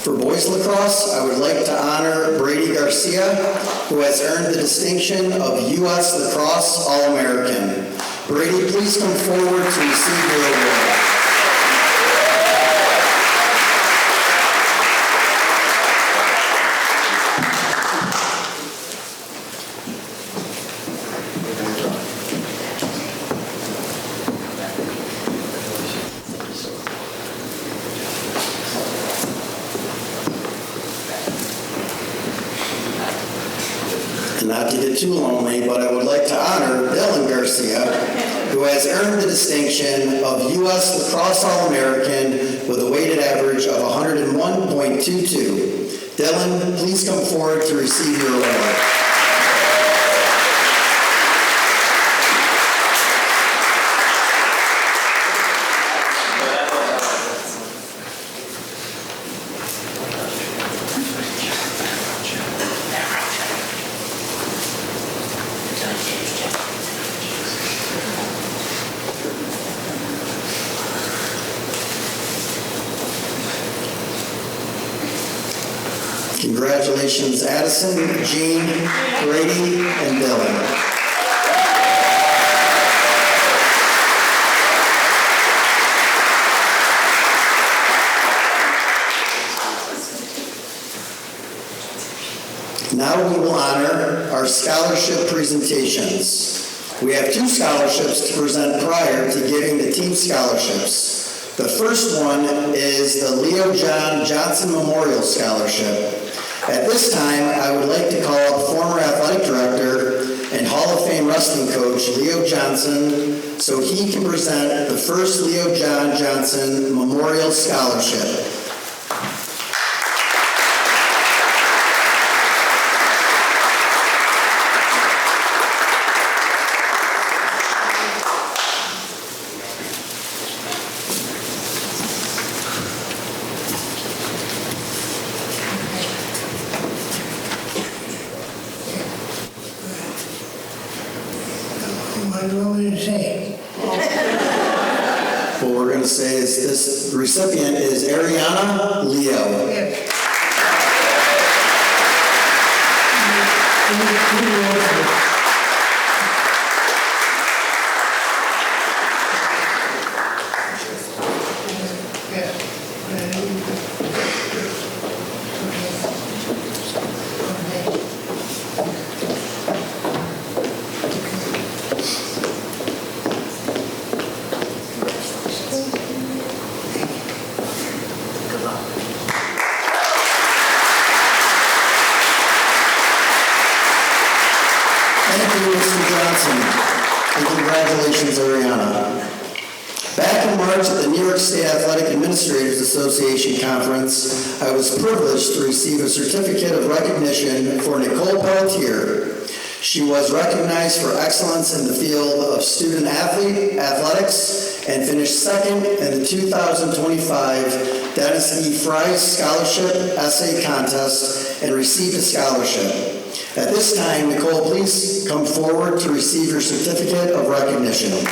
For boys lacrosse, I would like to honor Brady Garcia, who has earned the distinction of U.S. Lacrosse All-American. Brady, please come forward to receive your award. Not to get too lonely, but I would like to honor Dylan Garcia, who has earned the distinction of U.S. Lacrosse All-American with a weighted average of 101.22. Dylan, please come forward to receive your award. Congratulations, Addison, Jean, Brady, and Dylan. Now we will honor our scholarship presentations. We have 2 scholarships to present prior to giving the team scholarships. The first one is the Leo John Johnson Memorial Scholarship. At this time, I would like to call up former athletic director and Hall of Fame wrestling coach Leo Johnson so he can present the first Leo John Johnson Memorial Scholarship. What do you want me to say? What we're going to say is this recipient is Ariana Leo. Thank you, Mr. Johnson, and congratulations, Ariana. Back in March at the New York State Athletic Administrators Association Conference, I was privileged to receive a certificate of recognition for Nicole Pelletier. She was recognized for excellence in the field of student athletics and finished second in the 2025 Dennis E. Fry Scholarship Essay Contest and received a scholarship. At this time, Nicole, please come forward to receive your certificate of recognition.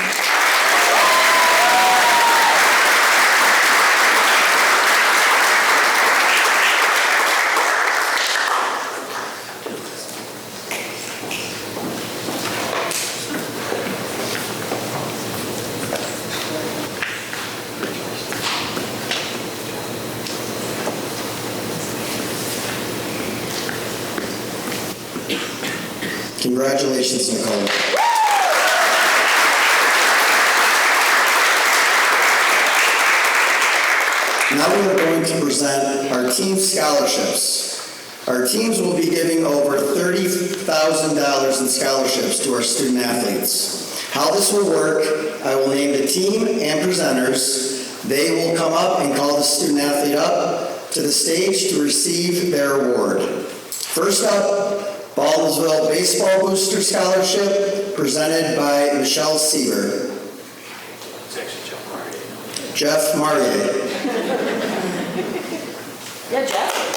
Congratulations, Nicole. Now we are going to present our team scholarships. Our teams will be giving over $30,000 in scholarships to our student athletes. How this will work, I will name the team and presenters. They will come up and call the student athlete up to the stage to receive their award. First up, Baldwinsville Baseball Booster Scholarship, presented by Michelle Sieber. Jeff Marier. Yeah, Jeff.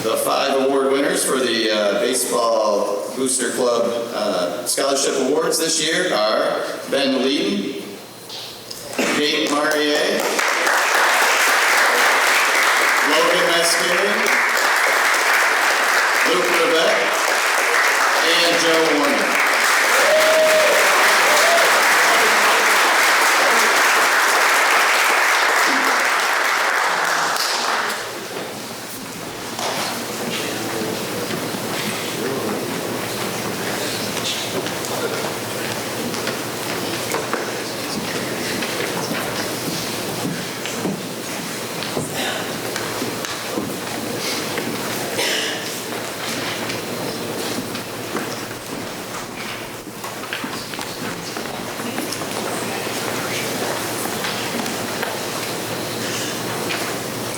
The 5 award winners for the Baseball Booster Club Scholarship Awards this year are Ben Lee, Nate Marier, Logan Mascari, Luke Rivette, and Joe Warner.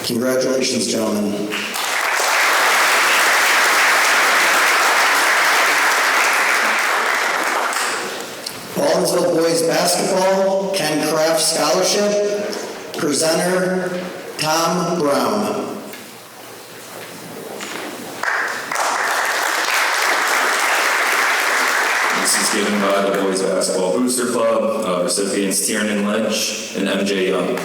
Congratulations, gentlemen. Baldwinsville Boys Basketball Ken Kraft Scholarship, presenter Tom Brown. This is given by the Boys Basketball Booster Club, recipients Tiernan Lynch and MJ Young.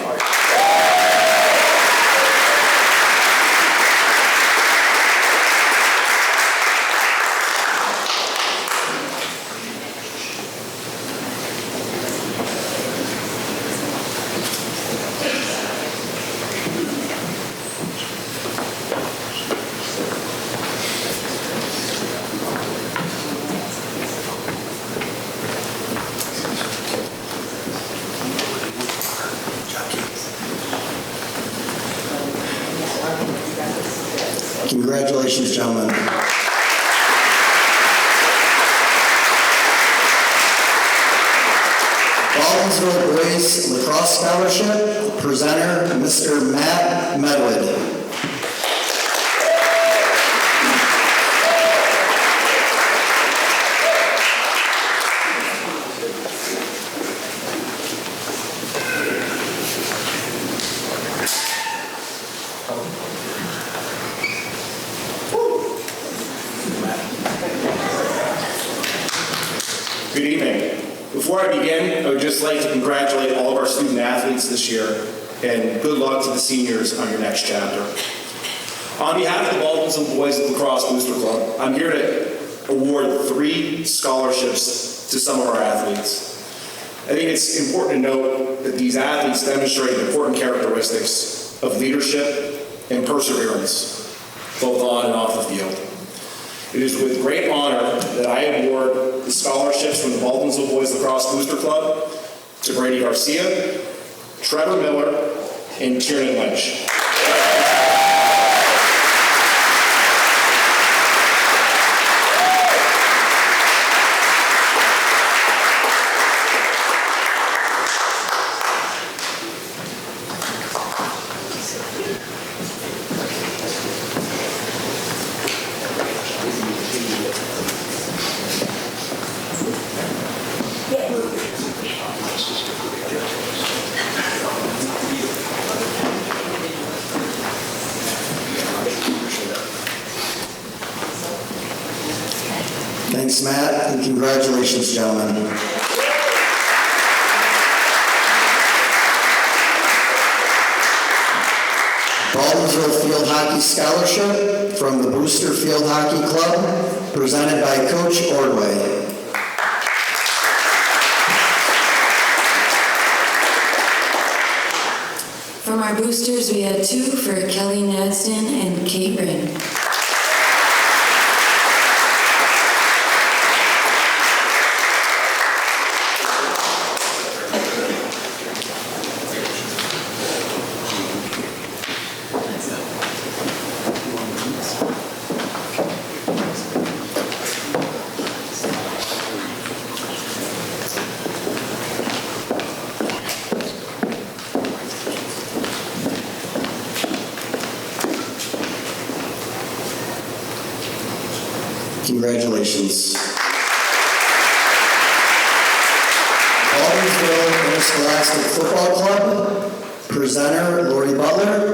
Congratulations, gentlemen. Baldwinsville Boys Lacrosse Scholarship, presenter Mr. Matt Medwood. Good evening. Before I begin, I would just like to congratulate all of our student athletes this year and good luck to the seniors on your next chapter. On behalf of the Baldwinsville Boys Lacrosse Booster Club, I'm here to award 3 scholarships to some of our athletes. I think it's important to note that these athletes demonstrate important characteristics of leadership and perseverance, both on and off the field. It is with great honor that I award the scholarships from the Baldwinsville Boys Lacrosse Booster Club to Brady Garcia, Trevor Miller, and Tiernan Lynch. Thanks, Matt, and congratulations, gentlemen. Baldwinsville Field Hockey Scholarship from the Booster Field Hockey Club, presented by Coach Ordway. From our boosters, we had 2 for Kelly Nadston and Kate Wren. congratulations. Baldwinsville Interscholastic Football Club, presenter Lori Butler.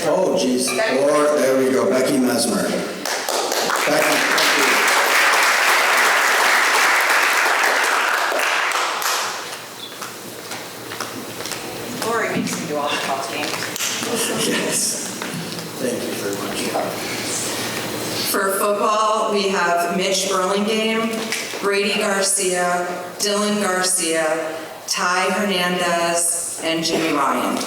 Oh, geez. Or, there we go, Becky Mesmer. Becky, thank you. Lori makes me do all the college games. Yes. Thank you very much. For football, we have Mitch Burlingame, Brady Garcia, Dylan Garcia, Ty Hernandez, and Jimmy Ryan.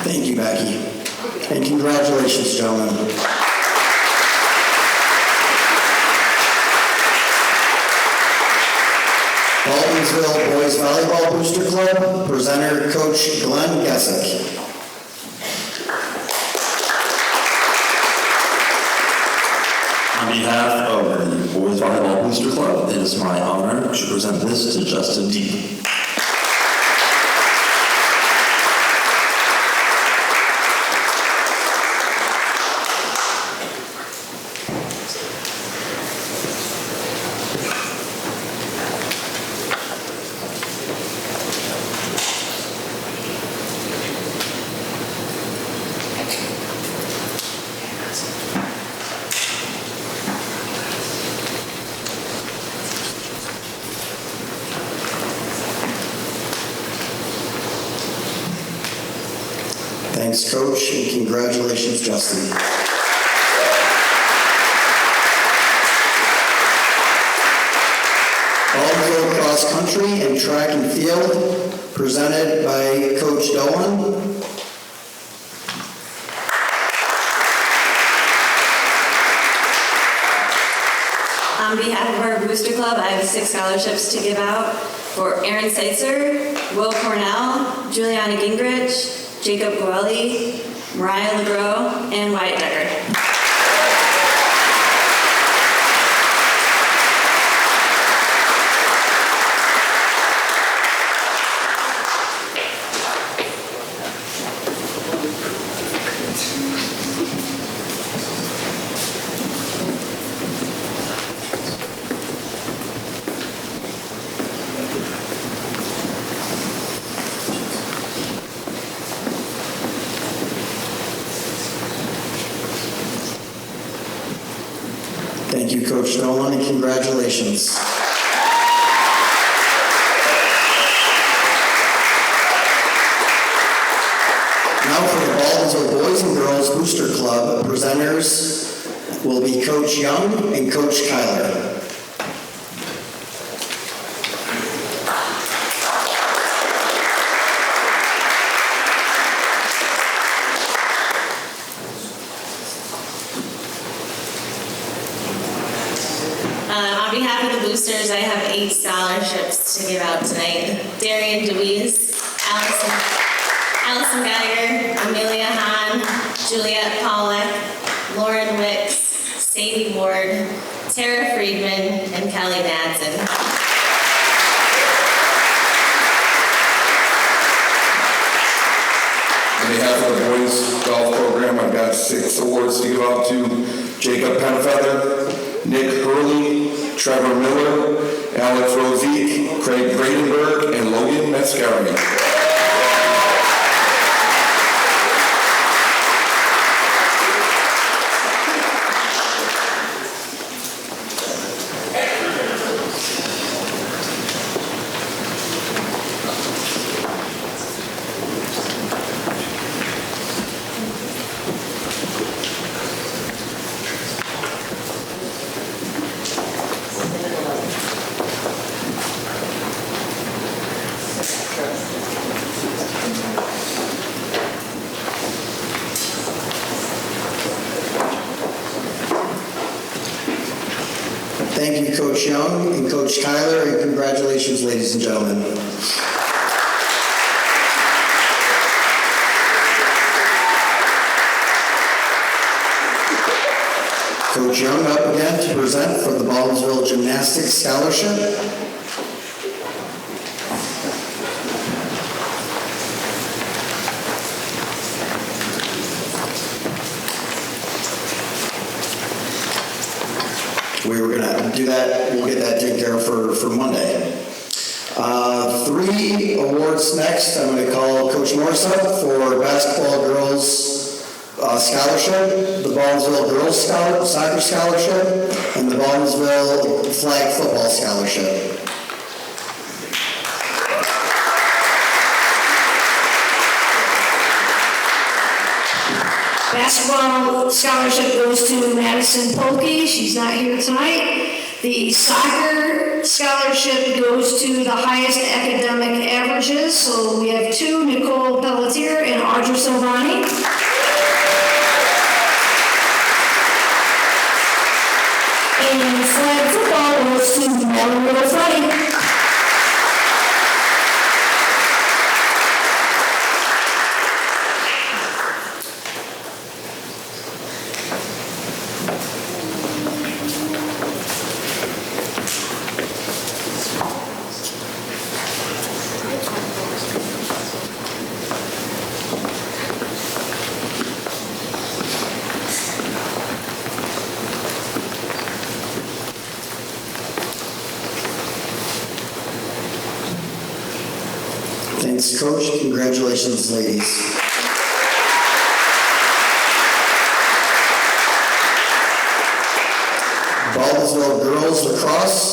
Thank you, Becky. And congratulations, gentlemen. Baldwinsville Boys Volleyball Booster Club, presenter Coach Glenn Gessick. On behalf of the Boys Volleyball Booster Club, it is my honor to present this to Justin Deep. Thanks, Coach, and congratulations, Justin. Baldwinsville Cross Country and Track and Field, presented by Coach Dolan. On behalf of our booster club, I have 6 scholarships to give out for Aaron Seitzer, Will Cornell, Juliana Gingrich, Jacob Goelli, Mariah LeGros, and Wyatt Decker. Thank you, Coach Dolan, and congratulations. Now for the Baldwinsville Boys and Girls Booster Club, presenters will be Coach Young and Coach Kyler. On behalf of the boosters, I have 8 scholarships to give out tonight. Darian DeWeese, Allison Geiger, Amelia Hahn, Juliette Pollack, Lauren Wicks, Sadie Ward, Tara Friedman, and Kelly Madsen. On behalf of the boys golf program, I've got 6 awards to give out to Jacob Penfeather, Nick Hurley, Trevor Miller, Alex Rosique, Craig Bradenberg, and Logan Mascari. thank you, Coach Young and Coach Tyler, and congratulations, ladies and gentlemen. Coach Young up again to present for the Baldwinsville Gymnastics Scholarship. We were going to do that, we'll get that taken care of for Monday. 3 awards next. I'm going to call Coach Morris up for Basketball Girls Scholarship, the Baldwinsville Girls Soccer Scholarship, and the Baldwinsville Flag Football Scholarship. Basketball scholarship goes to Madison Polkey. She's not here tonight. The soccer scholarship goes to the highest academic averages. So we have 2, Nicole Pelletier and Audra Silvani. And flag football goes to Mallory O'Freddy. Thanks, Coach. Congratulations, ladies. Baldwinsville Girls Lacrosse,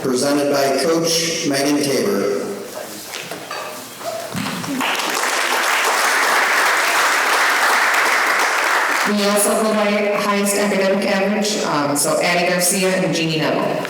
presented by Coach Megan Tabor. We also hold our highest academic average, so Addie Garcia and Jeannie Neville.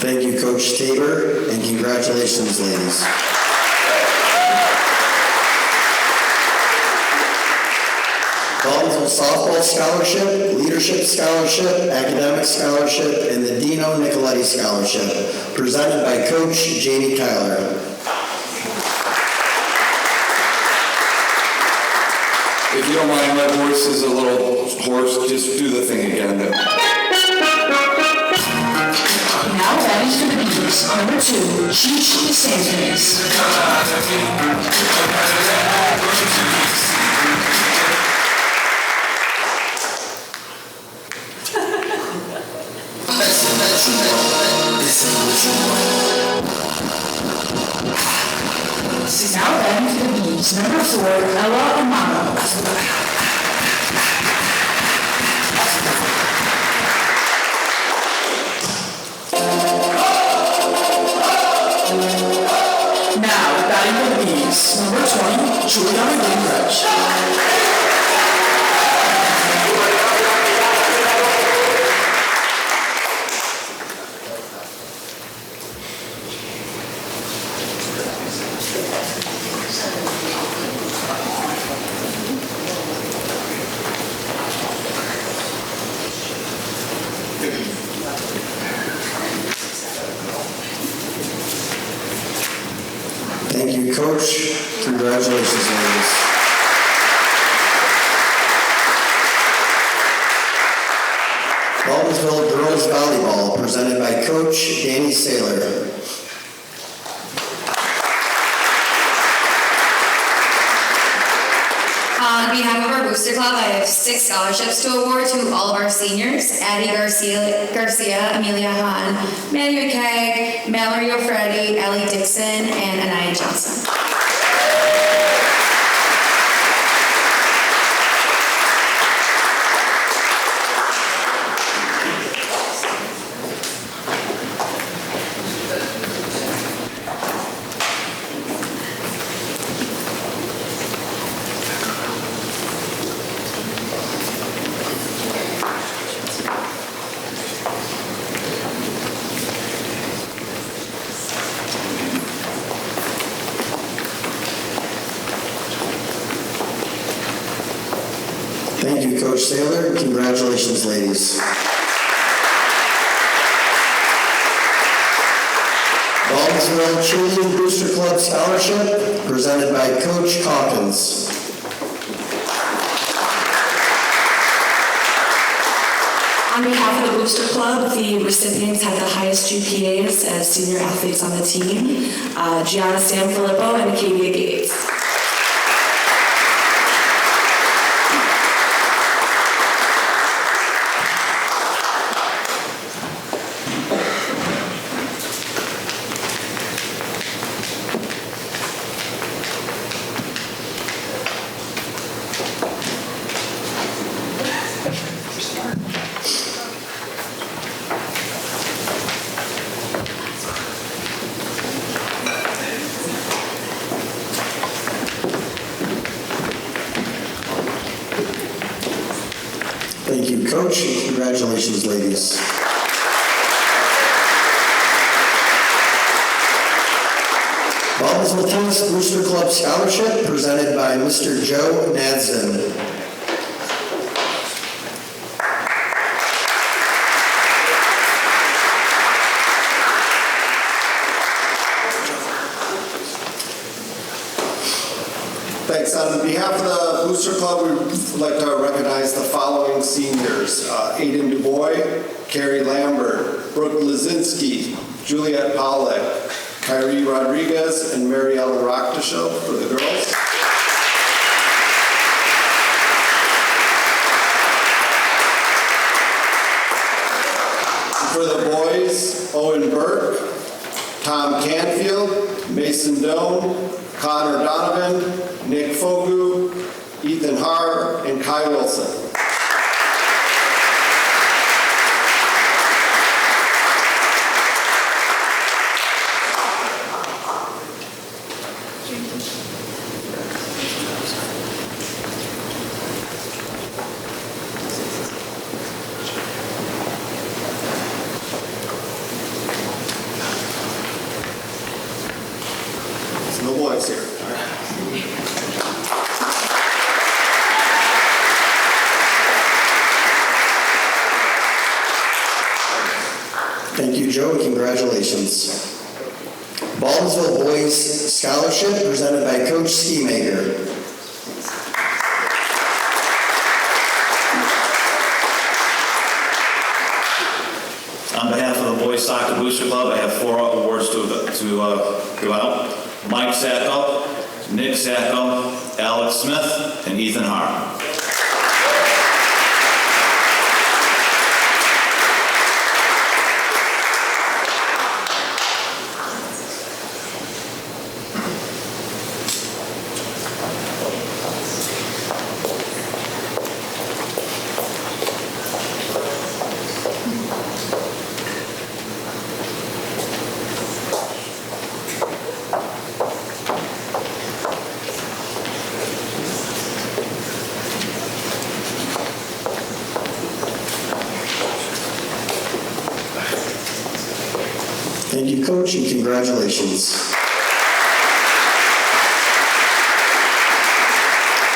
Thank you, Coach Tabor, and congratulations, ladies. Baldwinsville Softball Scholarship, Leadership Scholarship, Academic Scholarship, and the Dino Nicoletti Scholarship, presented by Coach Jamie Kyler. If you don't mind, my voice is a little hoarse. Just do the thing again. Now that is the Beatles, number 2, Gigi Sanchez. Now that is the Beatles, number 4, Ella Amano. Now, batting for the Bees, number 20, Juliana Gingrich. Thank you, Coach. Congratulations, ladies. Baldwinsville Girls Volleyball, presented by Coach Danny Saylor. On behalf of our Booster Club, I have 6 scholarships to award to all of our seniors: Addie Garcia, Amelia Hahn, Manny McKay, Mallory O'Freddy, Ellie Dixon, and Anaya Johnson. Thank you, Coach Saylor. Congratulations, ladies. Baldwinsville Cheerleading Booster Club Scholarship, presented by Coach Calkins. On behalf of the Booster Club, the recipients had the highest GPAs as senior athletes on the team, Gianna Sanfilippo and Acadia Gates. Thank you, Coach, and congratulations, ladies. Baldwinsville Tennis Booster Club Scholarship, presented by Mr. Joe Nadsden. Thanks. On behalf of the Booster Club, we would like to recognize the following seniors. Aiden DuBois, Carrie Lambert, Brooke Lazinski, Juliette Pollack, Kyrie Rodriguez, and Mary Ellen Rockdashow for the girls. For the boys, Owen Burke, Tom Canfield, Mason Doan, Connor Donovan, Nick Fogu, Ethan Haar, and Kai Wilson. There's no boys here. Thank you, Joe, and congratulations. Baldwinsville Boys Scholarship, presented by Coach Skimaker. On behalf of the Boys Soccer Booster Club, I have 4 awards to give out. Mike Sacco, Nick Sacco, Alex Smith, and Ethan Haar. Thank you, Coach, and congratulations.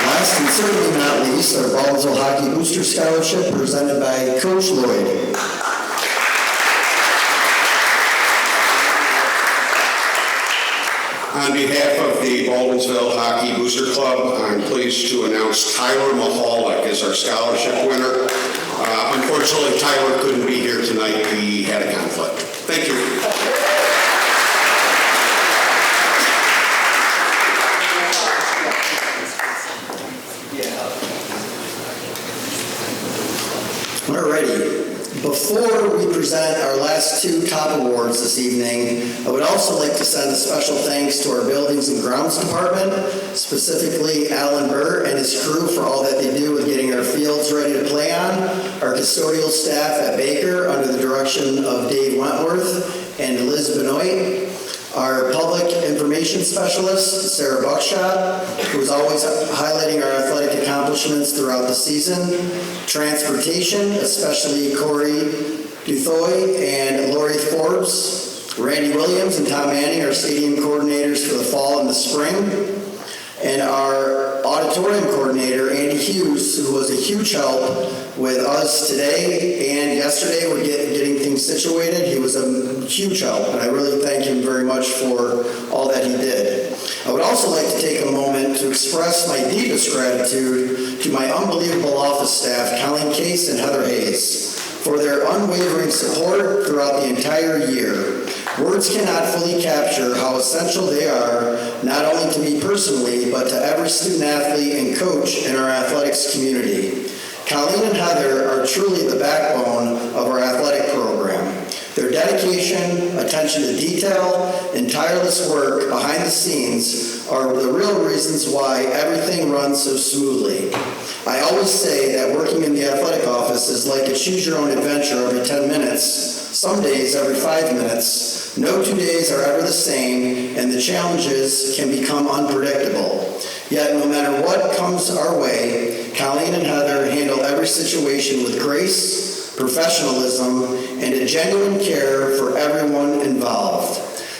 Last and certainly not least, our Baldwinsville Hockey Booster Scholarship, presented by Coach Lloyd. On behalf of the Baldwinsville Hockey Booster Club, I'm pleased to announce Tyler Mahalik as our scholarship winner. Unfortunately, Tyler couldn't be here tonight. He had a conflict. Thank you. Alrighty. Before we present our last 2 top awards this evening, I would also like to send a special thanks to our Buildings and Grounds Department, specifically Alan Burr and his crew for all that they do with getting our fields ready to play on, our custodial staff at Baker under the direction of Dave Wentworth and Liz Benoit, our public information specialist, Sarah Buckshot, who is always highlighting our athletic accomplishments throughout the season, transportation, especially Corey Duthoy and Lori Forbes, Randy Williams and Tom Manning, our stadium coordinators for the fall and the spring, and our auditorium coordinator, Andy Hughes, who was a huge help with us today and yesterday. We're getting things situated. He was a huge help, and I really thank him very much for all that he did. I would also like to take a moment to express my deepest gratitude to my unbelievable office staff, Colleen Case and Heather Hayes, for their unwavering support throughout the entire year. Words cannot fully capture how essential they are, not only to me personally, but to every student athlete and coach in our athletics community. Colleen and Heather are truly the backbone of our athletic program. Their dedication, attention to detail, and tireless work behind the scenes are the real reasons why everything runs so smoothly. I always say that working in the athletic office is like a choose-your-own-adventure every 10 minutes, some days every 5 minutes. No 2 days are ever the same, and the challenges can become unpredictable. Yet, no matter what comes our way, Colleen and Heather handle every situation with grace, professionalism, and a genuine care for everyone involved.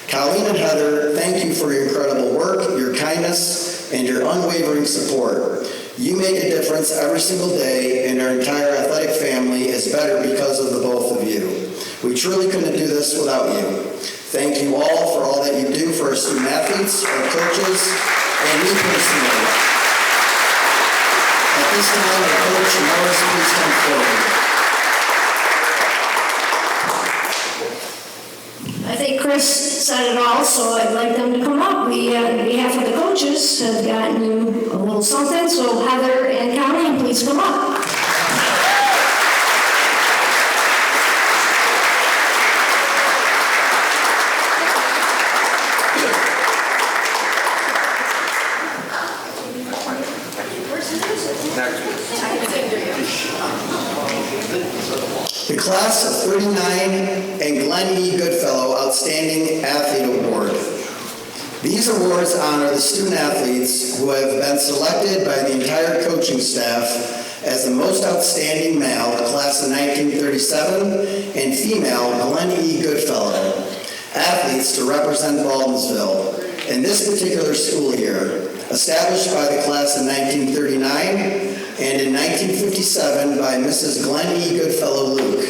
Colleen and Heather, thank you for your incredible work, your kindness, and your unwavering support. You make a difference every single day, and our entire athletic family is better because of the both of you. We truly couldn't do this without you. Thank you all for all that you do for our student athletes, our coaches, and me personally. At this time, our coach, Morris, please come forward. I think Chris said it all, so I'd like them to come up. We, on behalf of the coaches, have gotten you a little something, so Heather and Colleen, please come up. The Class of 39 and Glenn E. Goodfellow Outstanding Athlete Award. These awards honor the student athletes who have been selected by the entire coaching staff as the most outstanding male, Class of 1937, and female, Glenn E. Goodfellow, athletes to represent Baldwinsville in this particular school year, established by the Class of 1939 and in 1957 by Mrs. Glenn E. Goodfellow Luke.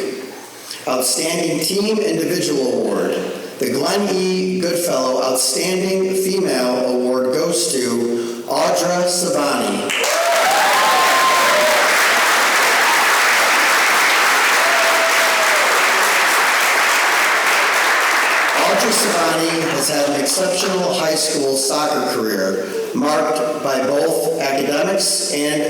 Outstanding Team Individual Award. The Glenn E. Goodfellow Outstanding Female Award goes to Audra Savani. Audra Savani has had an exceptional high school soccer career marked by both academics and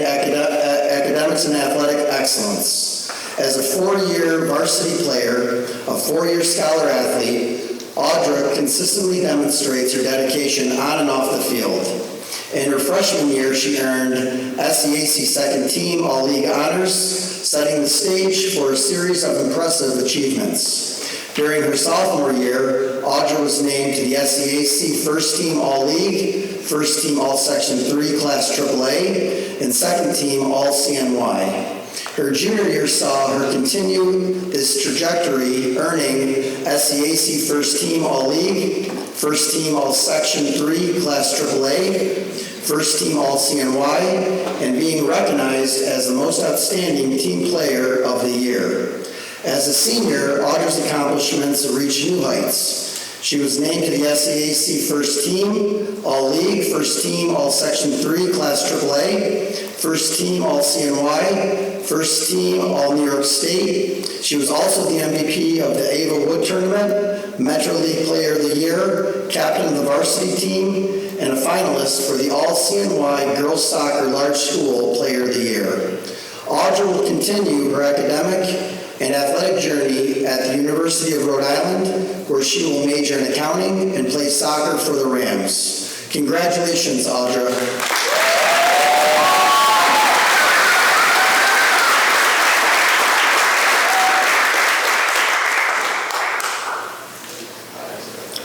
athletic excellence. As a 4-year varsity player, a 4-year scholar athlete, Audra consistently demonstrates her dedication on and off the field. In her freshman year, she earned SEAC second team All-League honors, setting the stage for a series of impressive achievements. During her sophomore year, Audra was named to the SEAC first team All-League, first team All-Section 3 Class AAA, and second team All-CNY. Her junior year saw her continue this trajectory, earning SEAC first team All-League, first team All-Section 3 Class AAA, first team All-CNY, and being recognized as the most outstanding team player of the year. As a senior, Audra's accomplishments reached new heights. She was named to the SEAC First Team, All-League, First Team, All-Section 3, Class AAA, First Team, All-CNY, First Team, All-New York State. She was also the MVP of the Ava Wood Tournament, Metro League Player of the Year, Captain of the Varsity Team, and a finalist for the All-CNY Girls Soccer Large School Player of the Year. Audra will continue her academic and athletic journey at the University of Rhode Island, where she will major in accounting and play soccer for the Rams. Congratulations, Audra.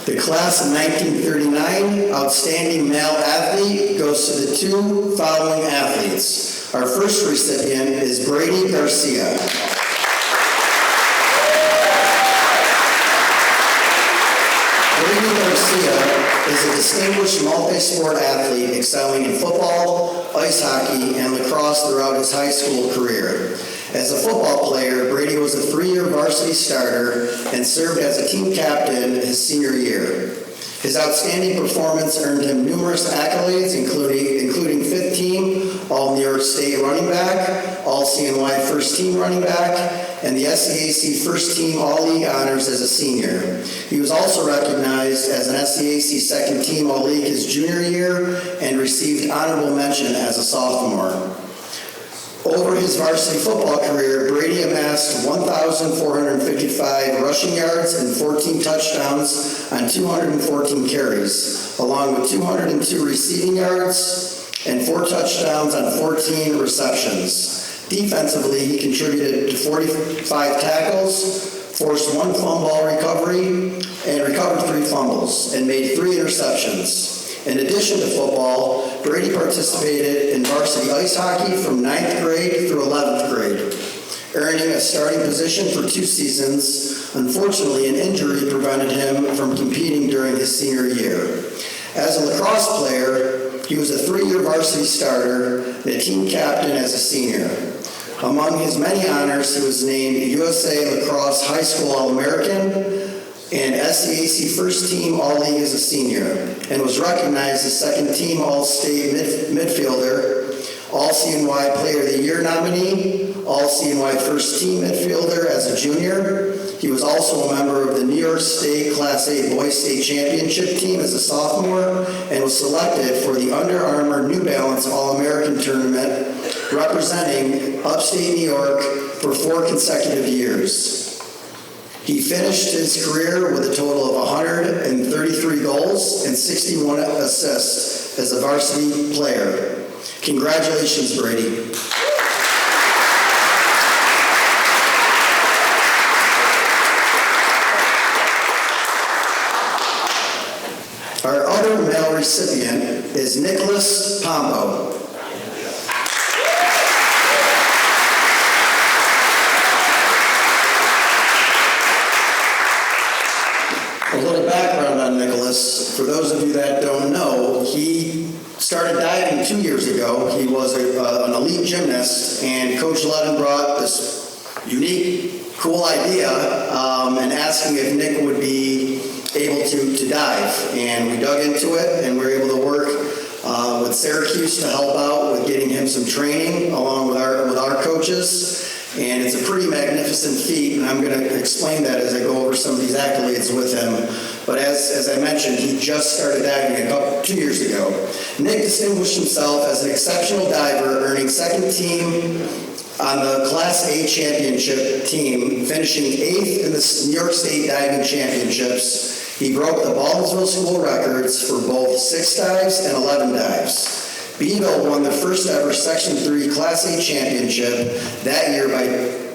The Class of 1939 Outstanding Male Athlete goes to the two following athletes. Our first recipient is Brady Garcia. Brady Garcia is a distinguished multi-sport athlete excelling in football, ice hockey, and lacrosse throughout his high school career. As a football player, Brady was a 3-year varsity starter and served as a team captain his senior year. His outstanding performance earned him numerous accolades, including 5th team All-New York State running back, All-CNY first team running back, and the SCAC first team All-League honors as a senior. He was also recognized as an SCAC second team All-League his junior year and received honorable mention as a sophomore. Over his varsity football career, Brady amassed 1,455 rushing yards and 14 touchdowns on 214 carries, along with 202 receiving yards and 4 touchdowns on 14 receptions. Defensively, he contributed to 45 tackles, forced 1 fumble recovery, and recovered 3 fumbles, and made 3 interceptions. In addition to football, Brady participated in varsity ice hockey from 9th grade through 11th grade, earning a starting position for 2 seasons. Unfortunately, an injury prevented him from competing during his senior year. As a lacrosse player, he was a 3-year varsity starter and a team captain as a senior. Among his many honors, he was named USA Lacrosse High School All-American and SCAC first team All-League as a senior, and was recognized as second team All-State midfielder, All-CNY Player of the Year nominee, All-CNY first team midfielder as a junior. He was also a member of the New York State Class A Boys State Championship team as a sophomore, and was selected for the Under Armour New Balance All-American Tournament, representing upstate New York for 4 consecutive years. He finished his career with a total of 133 goals and 61 assists as a varsity player. Congratulations, Brady. Our other male recipient is Nicholas Pombo. A little background on Nicholas. For those of you that don't know, he started diving 2 years ago. He was an elite gymnast, and Coach Levin brought this unique, cool idea and asking if Nick would be able to dive. And we dug into it, and we were able to work with Syracuse to help out with getting him some training along with our coaches. And it's a pretty magnificent feat, and I'm going to explain that as I go over some of these accolades with him. But as I mentioned, he just started diving 2 years ago. Nick distinguished himself as an exceptional diver, earning second team on the Class A championship team, finishing 8th in the New York State Diving Championships. He broke the Baldwinsville school records for both 6 dives and 11 dives. Beeville won the first ever Section 3 Class A championship that year by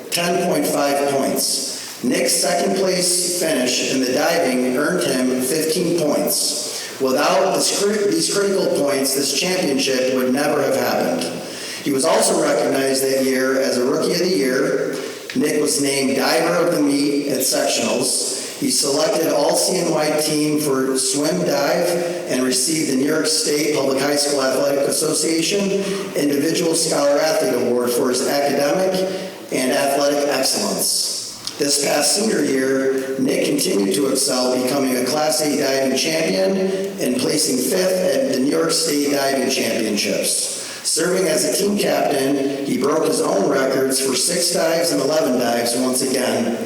10.5 points. Nick's second place finish in the diving earned him 15 points. Without these critical points, this championship would never have happened. He was also recognized that year as a Rookie of the Year. Nick was named Diver of the Meet at sectionals. He selected All-CNY team for swim dive and received the New York State Public High School Athletic Association Individual Scholar Athlete Award for his academic and athletic excellence. This past senior year, Nick continued to excel, becoming a Class A diving champion and placing 5th at the New York State Diving Championships. Serving as a team captain, he broke his own records for 6 dives and 11 dives once again.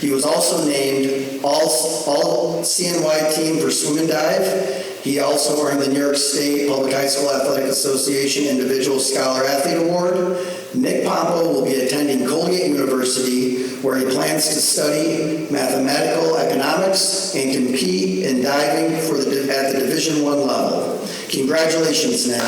He was also named All-CNY team for swim and dive. He also earned the New York State Public High School Athletic Association Individual Scholar Athlete Award. Nick Pompo will be attending Colgate University, where he plans to study mathematical economics and compete in diving at the Division I level. Congratulations, Nick.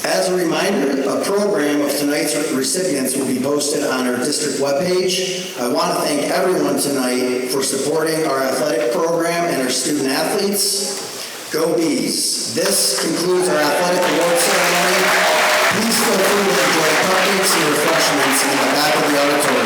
As a reminder, a program of tonight's recipients will be posted on our district webpage. I want to thank everyone tonight for supporting our athletic program and our student athletes. Go Bees! This concludes our athletic award ceremony. Please feel free to enjoy cupcakes and refreshments in the back of the auditorium.